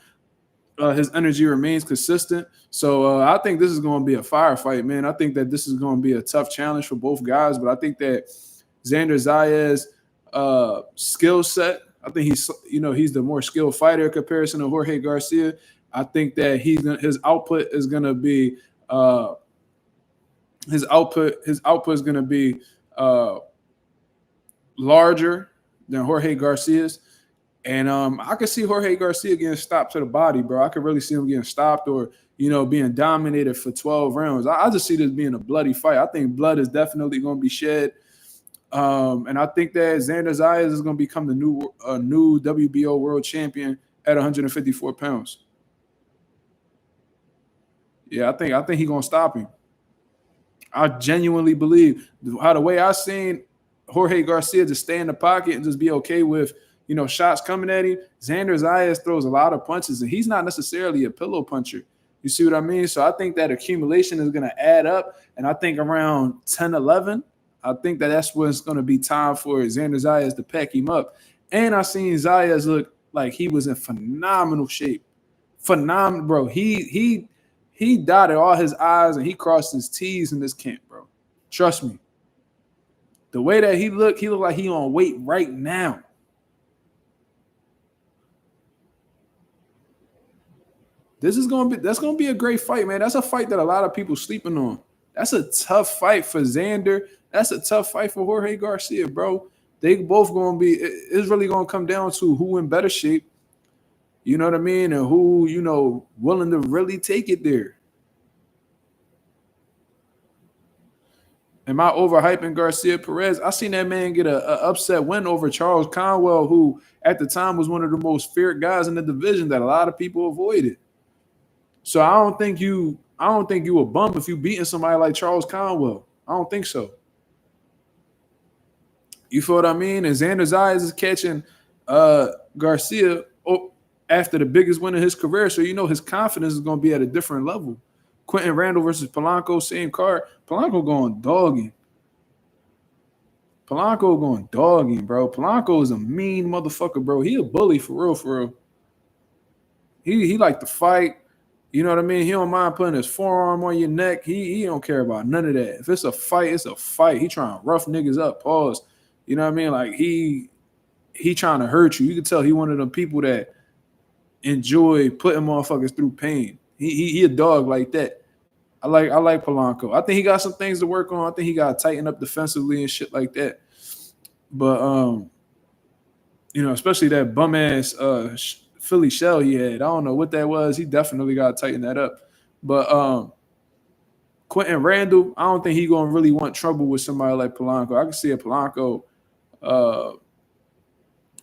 His energy remains consistent. So I think this is going to be a firefight, man. I think that this is going to be a tough challenge for both guys, but I think that Xander Zayas' skill set, I think he's the more skilled fighter in comparison to Jorge Garcia. I think that his output is going to be larger than Jorge Garcia's. And I could see Jorge Garcia getting stopped to the body, bro. I could really see him getting stopped or, you know, being dominated for 12 rounds. I just see this being a bloody fight. I think blood is definitely going to be shed. And I think that Xander Zayas is going to become the new WBO world champion at 154 pounds. Yeah, I think he's going to stop him. I genuinely believe the way I seen Jorge Garcia just stay in the pocket and just be okay with, you know, shots coming at him. Xander Zayas throws a lot of punches, and he's not necessarily a pillow puncher. You see what I mean? So I think that accumulation is going to add up, and I think around 10, 11, I think that's when it's going to be time for Xander Zayas to pack him up. And I seen Zayas look like he was in phenomenal shape. Phenomenal, bro. He dotted all his I's and he crossed his T's in this camp, bro. Trust me. The way that he looked like he on weight right now. That's gonna be a great fight, man. That's a fight that a lot of people sleeping on. That's a tough fight for Xander. That's a tough fight for Jorge Garcia, bro. They both gonna be. It's really gonna come down to who in better shape. You know what I mean, and who, you know, willing to really take it there. Am I overhyping Garcia Perez? I seen that man get a upset win over Charles Conwell, who at the time was one of the most feared guys in the division that a lot of people avoided. So I don't think you a bum if you beating somebody like Charles Conwell. I don't think so. You feel what I mean? And Xander Zayas is catching Garcia after the biggest win of his career, so you know his confidence is going to be at a different level. Quentin Randall versus Polanco, same card. Polanco going dogging. Bro. Polanco is a mean motherfucker, bro. He a bully for real. He like to fight. You know what I mean? He don't mind putting his forearm on your neck. He don't care about none of that. If it's a fight, it's a fight. He trying to rough niggas up. Pause. You know what I mean? Like he trying to hurt you. You can tell he one of them people that enjoy putting motherfuckers through pain. He a dog like that. I like Polanco. I think he got some things to work on. I think he got to tighten up defensively and shit like that. But you know, especially that bum ass Philly shell he had. I don't know what that was. He definitely got to tighten that up. But Quentin Randall, I don't think he's gonna really want trouble with somebody like Polanco. I can see a Polanco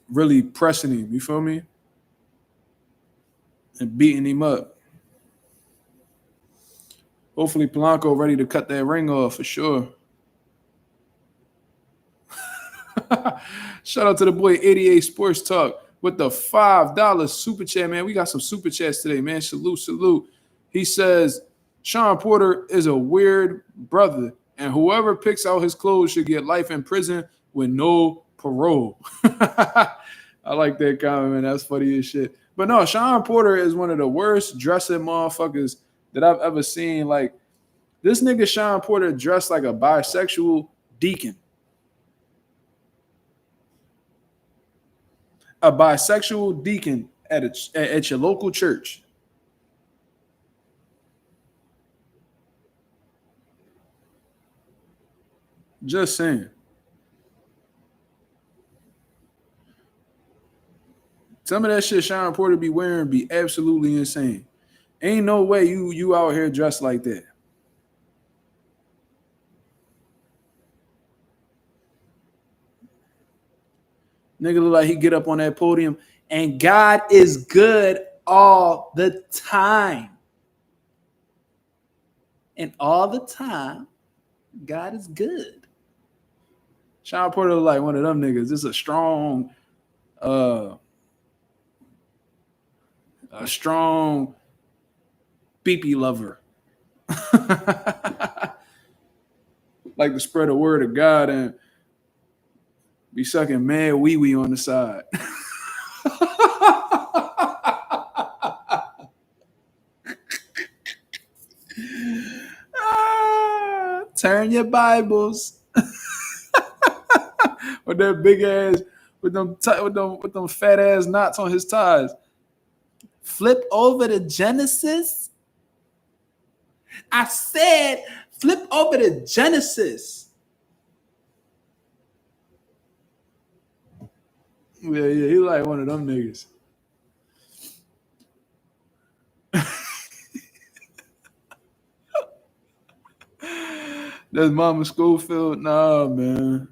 really pressing him. You feel me? And beating him up. Hopefully Polanco ready to cut that ring off for sure. Shout out to the boy 88 Sports Talk with the $5 super chat, man. We got some super chats today, man. Salute. He says, Shawn Porter is a weird brother, and whoever picks out his clothes should get life in prison with no parole. I like that comment, man. That's funny as shit. But no, Shawn Porter is one of the worst dressing motherfuckers that I've ever seen. Like, this nigga Shawn Porter dressed like a bisexual deacon. A bisexual deacon at your local church. Just saying. Some of that shit Shawn Porter be wearing be absolutely insane. Ain't no way you out here dressed like that. Nigga look like he get up on that podium and God is good all the time. And all the time, God is good. Shawn Porter look like one of them niggas. This is a strong pee-pee lover. Like to spread the word of God and be sucking mad wee-wee on the side. Turn your Bibles. With that big ass, with them fat ass knots on his ties. Flip over to Genesis. I said, flip over to Genesis. Yeah, he like one of them niggas. That's Mama Schofield. Nah, man.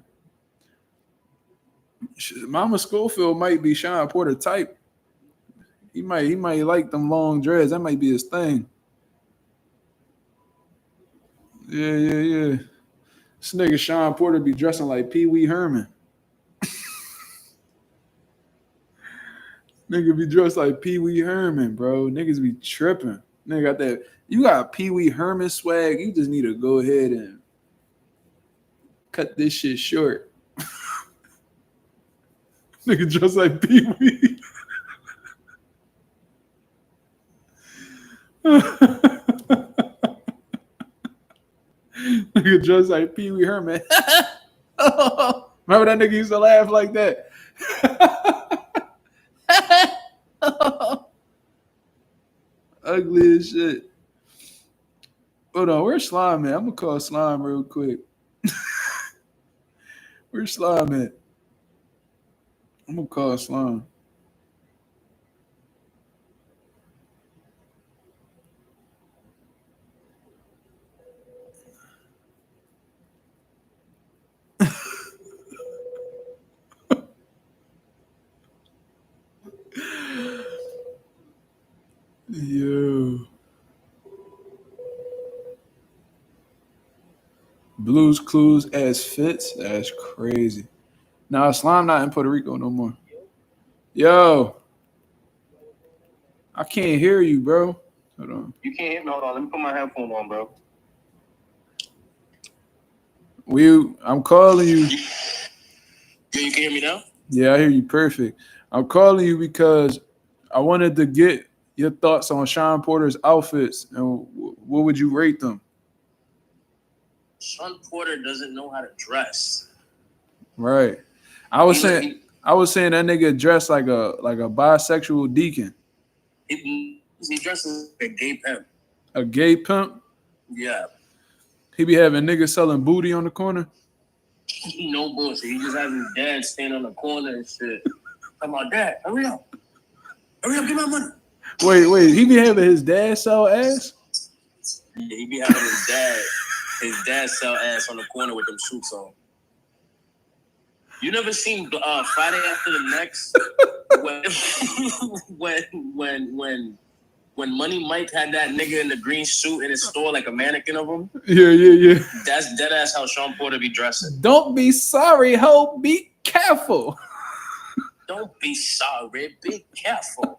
Mama Schofield might be Shawn Porter type. He might like them long dreads. That might be his thing. Yeah. This nigga Shawn Porter be dressing like Pee Wee Herman. Nigga be dressed like Pee Wee Herman, bro. Niggas be tripping. Nigga got that. You got Pee Wee Herman swag. You just need to go ahead and cut this shit short. Nigga dressed like Pee Wee. Nigga dressed like Pee Wee Herman. Remember that nigga used to laugh like that? Ugly as shit. Hold on, where's Slime at? I'm gonna call Slime real quick. Where's Slime at? I'm gonna call Slime. Yo. Blues Clues as fits? That's crazy. Nah, Slime not in Puerto Rico no more. Yo. I can't hear you, bro. Hold on. You can't hear me. Hold on. Let me put my headphone on, bro. I'm calling you. Yeah, you can hear me now? Yeah, I hear you perfect. I'm calling you because I wanted to get your thoughts on Shawn Porter's outfits and what would you rate them? Shawn Porter doesn't know how to dress. Right. I was saying that nigga dressed like a bisexual deacon. He dresses like a gay pimp. A gay pimp? Yeah. He be having niggas selling booty on the corner? No bullshit. He just has his dad stand on the corner and shit. I'm like, Dad, hurry up. Hurry up, get my money. Wait. He be having his dad sell ass? Yeah, he be having his dad sell ass on the corner with them suits on. You never seen Friday After the Next when Money Mike had that nigga in the green suit in his store like a mannequin of him? Yeah. That's dead ass how Shawn Porter be dressing. Don't be sorry, ho. Be careful. Don't be sorry. Be careful.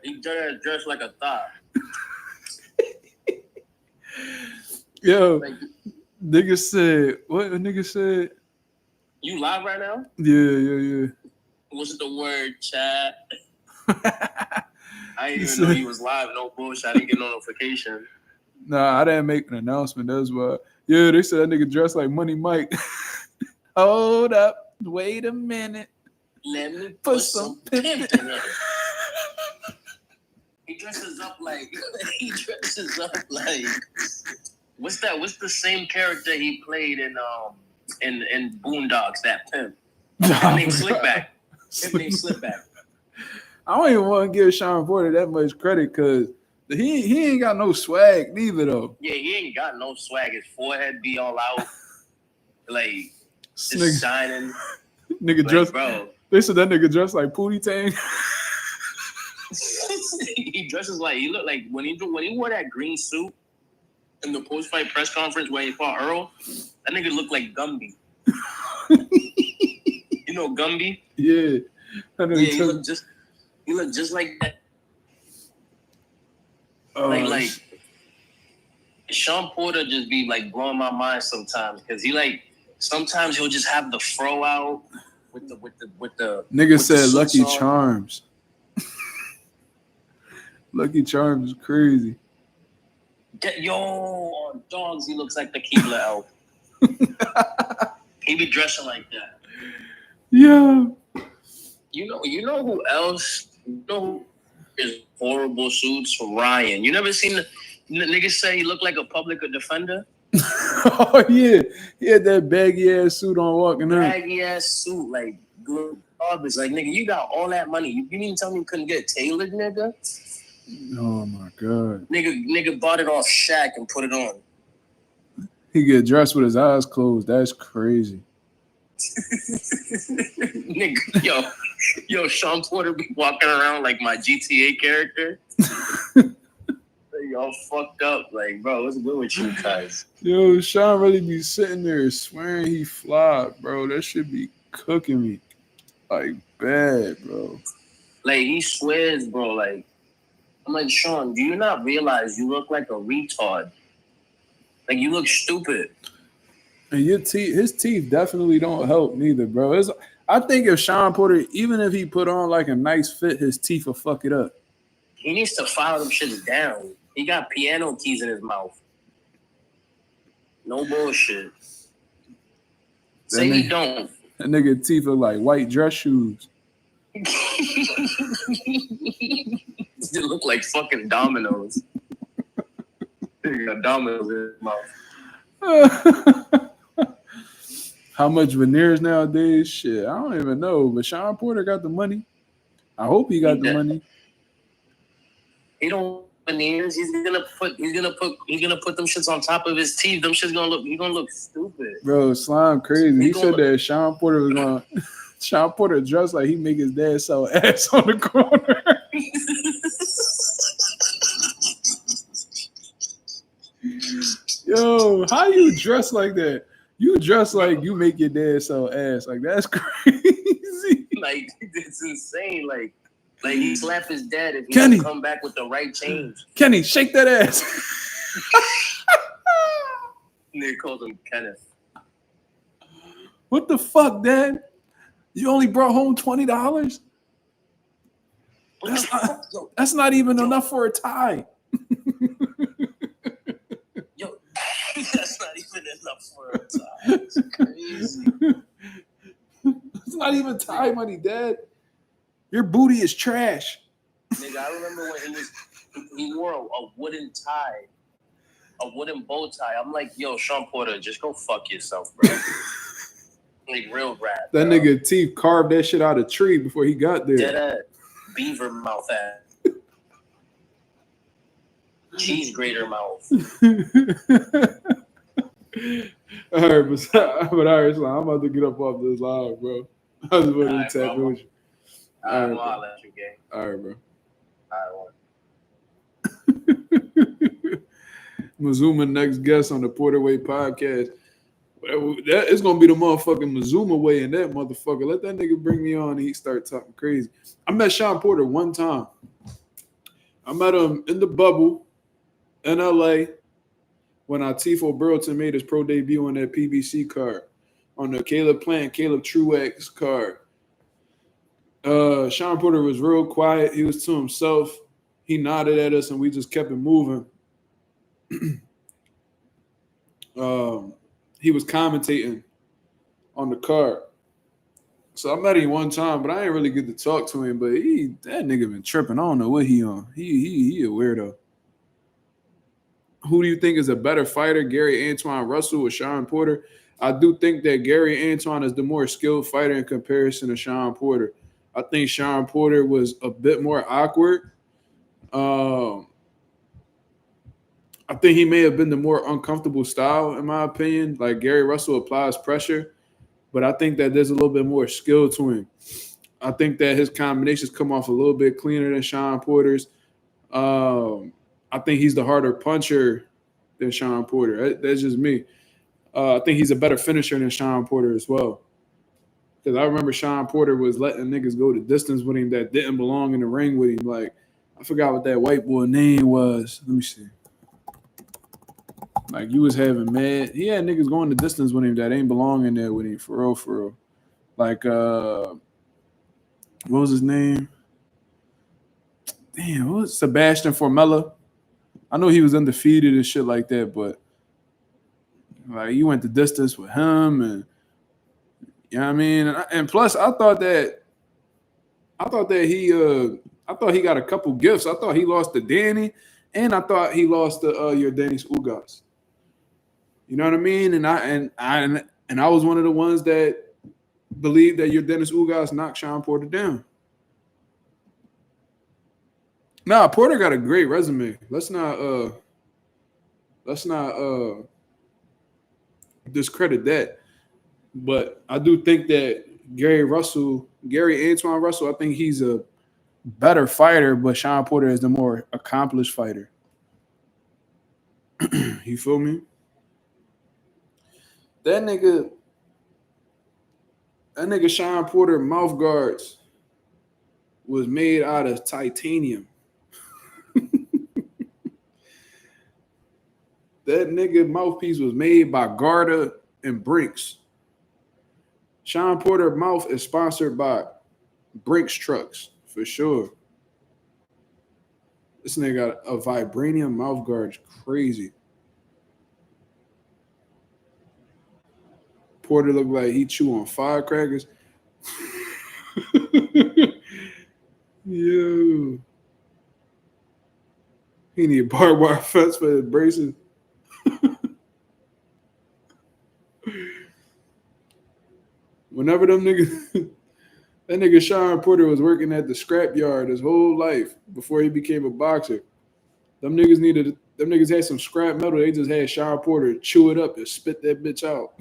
He dressed like a thot. Yo, Like, nigga said, what a nigga said? you live right now? Yeah. What's the word, chat? I didn't He even know said- he was live. No bullshit. I didn't get no notification. Nah, I didn't make an announcement. That's why. Yeah, they said that nigga dressed like Money Mike. Hold up. Wait a minute. Let me Put some pimp in it. He dresses up like what's that? What's the same character he played in Boondocks? That pimp. His name Slickback. His name Slickback. I don't even want to give Shawn Porter that much credit because he ain't got no swag neither though. Yeah, he ain't got no swag. His forehead be all out, like Nigga, just shining. nigga Like, dressed. bro, They said that nigga dressed like Pootie Tang. he dresses like he looked like when he wore that green suit in the post-fight press conference where he fought Earl. That nigga looked like Gumby. You know Gumby? Yeah. That nigga He looked just like that. oh, Like Shawn Porter just be like blowing my mind sometimes because he like sometimes he'll just have the fro out with the nigga with said the Lucky suits on. Charms. Lucky Charms is crazy. On dogs, he looks like the Keebler elf. He be dressing like that. Yeah. You know who else? You know who is horrible suits? Ryan. You never seen the niggas say he looked like a public defender? Oh yeah. He had that baggy ass suit on walking out. Baggy ass suit, like good garbage. Like nigga, you got all that money. You mean tell me you couldn't get tailored, nigga? Oh my god. Nigga bought it off Shaq and put it on. He get dressed with his eyes closed. That's crazy. Nigga, yo, Shawn Porter be walking around like my GTA character. Y'all fucked up. Like, bro, what's good with you guys? Yo, Shawn really be sitting there swearing he fly, bro. That should be cooking me. Like, bad, bro. Like, he swears, bro. Like, I'm like, Shawn, do you not realize you look like a retard? Like, you look stupid. And his teeth definitely don't help neither, bro. I think if Shawn Porter, even if he put on like a nice fit, his teeth will fuck it up. He needs to file them shits down. He got piano keys in his mouth. No bullshit. Say he don't. That nigga teeth are like white dress shoes. They look like fucking dominoes. He got dominoes in his mouth. How much veneers nowadays? Shit, I don't even know. But Shawn Porter got the money. I hope he got the money. He don't veneers. He's gonna put them shits on top of his teeth. Them shits gonna look stupid. Bro, Slime crazy. He said look- that Shawn Porter was going. Shawn Porter dressed like he make his dad sell ass on the corner. Yo, how you dress like that? You dress like you make your dad sell ass. Like, that's crazy. Like, it's insane. Like he slapped his dad if he Kenny. don't come back with the right change. Kenny, shake that ass. Nigga calls him Kenneth. What the fuck, Dad? You only brought home $20? That's not even enough for a tie. Yo, that's not even enough for a tie. It's crazy. It's not even tie money, Dad. Your booty is trash. Nigga, I remember when he wore a wooden tie, a wooden bow tie. I'm like, yo, Shawn Porter, just go fuck yourself, bro. Like real rap. That bro. nigga teeth carved that shit out of a tree before he got there. Dead ass. Beaver mouth ass. Cheese grater mouth. All right, but all right, so I'm about to get up off this live, bro. I was about to Alright, tap bro. with you. I'll Alright, let you gang. all right, bro. Alright, Mazuma next guest on the Porter Way podcast. That is gonna be the motherfucking Mazuma way in that motherfucker. Let that nigga bring me on and he start talking crazy. I met Shawn Porter one time. I met him in the bubble in LA. when Tifo Burlton made his pro debut on that PBC card, on the Caleb Plant, Caleb Truex card. Shawn Porter was real quiet. He was to himself. He nodded at us, and we just kept it moving. He was commentating on the card. So I met him one time, but I ain't really get to talk to him. But that nigga been tripping. I don't know what he on. He a weirdo. Who do you think is a better fighter, Gary Antoine Russell or Shawn Porter? I do think that Gary Antoine is the more skilled fighter in comparison to Shawn Porter. I think Shawn Porter was a bit more awkward. I think he may have been the more uncomfortable style, in my opinion. Like Gary Russell applies pressure, but I think that there's a little bit more skill to him. I think that his combinations come off a little bit cleaner than Shawn Porter's. I think he's the harder puncher than Shawn Porter. That's just me. I think he's a better finisher than Shawn Porter as well. Because I remember Shawn Porter was letting niggas go the distance with him that didn't belong in the ring with him. Like, I forgot what that white boy name was. Let me see. Like, you was having mad. He had niggas going the distance with him that ain't belonging there with him, for real, for real. Like, what was his name? Damn, what was Sebastian Formella? I know he was undefeated and shit like that, but like you went the distance with him, and you know what I mean. And plus, I thought he got a couple gifts. I thought he lost to Danny, and I thought he lost to Yordanis Ugas. You know what I mean? And I was one of the ones that believed that Yordanis Ugas knocked Shawn Porter down. Nah, Porter got a great resume. Let's not discredit that. But I do think that Gary Antoine Russell, I think he's a better fighter, but Shawn Porter is the more accomplished fighter. You feel me? That nigga Shawn Porter mouth guards was made out of titanium. That nigga mouthpiece was made by Garda and Brinks. Shawn Porter mouth is sponsored by Brinks trucks, for sure. This nigga got a vibranium mouth guard. It's crazy. Porter looked like he chew on firecrackers. Yo. He need a barbed wire fence for his braces. Whenever them niggas, that nigga Shawn Porter was working at the scrapyard his whole life before he became a boxer. Them niggas had some scrap metal. They just had Shawn Porter chew it up and spit that bitch out.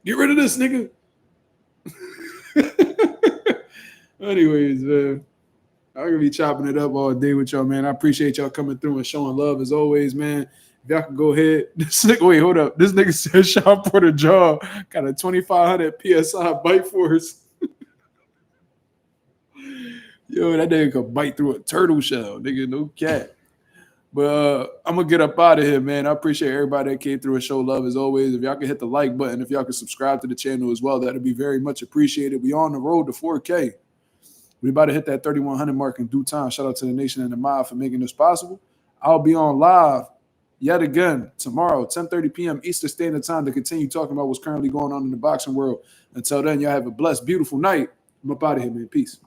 Get rid of this nigga. Anyways, man, I'm gonna be chopping it up all day with y'all, man. I appreciate y'all coming through and showing love as always, man. If y'all can go ahead. Wait, hold up. This nigga said Shawn Porter jaw got a 2,500 PSI bite force. Yo, that nigga could bite through a turtle shell, nigga. No cat. But I'm going to get up out of here, man. I appreciate everybody that came through and show love as always. If y'all can hit the like button, if y'all can subscribe to the channel as well, that'd be very much appreciated. We on the road to 4K. We about to hit that 3,100 mark in due time. Shout out to the nation and the mob for making this possible. I'll be on live yet again tomorrow, 10:30 p.m. Eastern Standard Time to continue talking about what's currently going on in the boxing world. Until then, y'all have a blessed, beautiful night. I'm up out of here, man. Peace.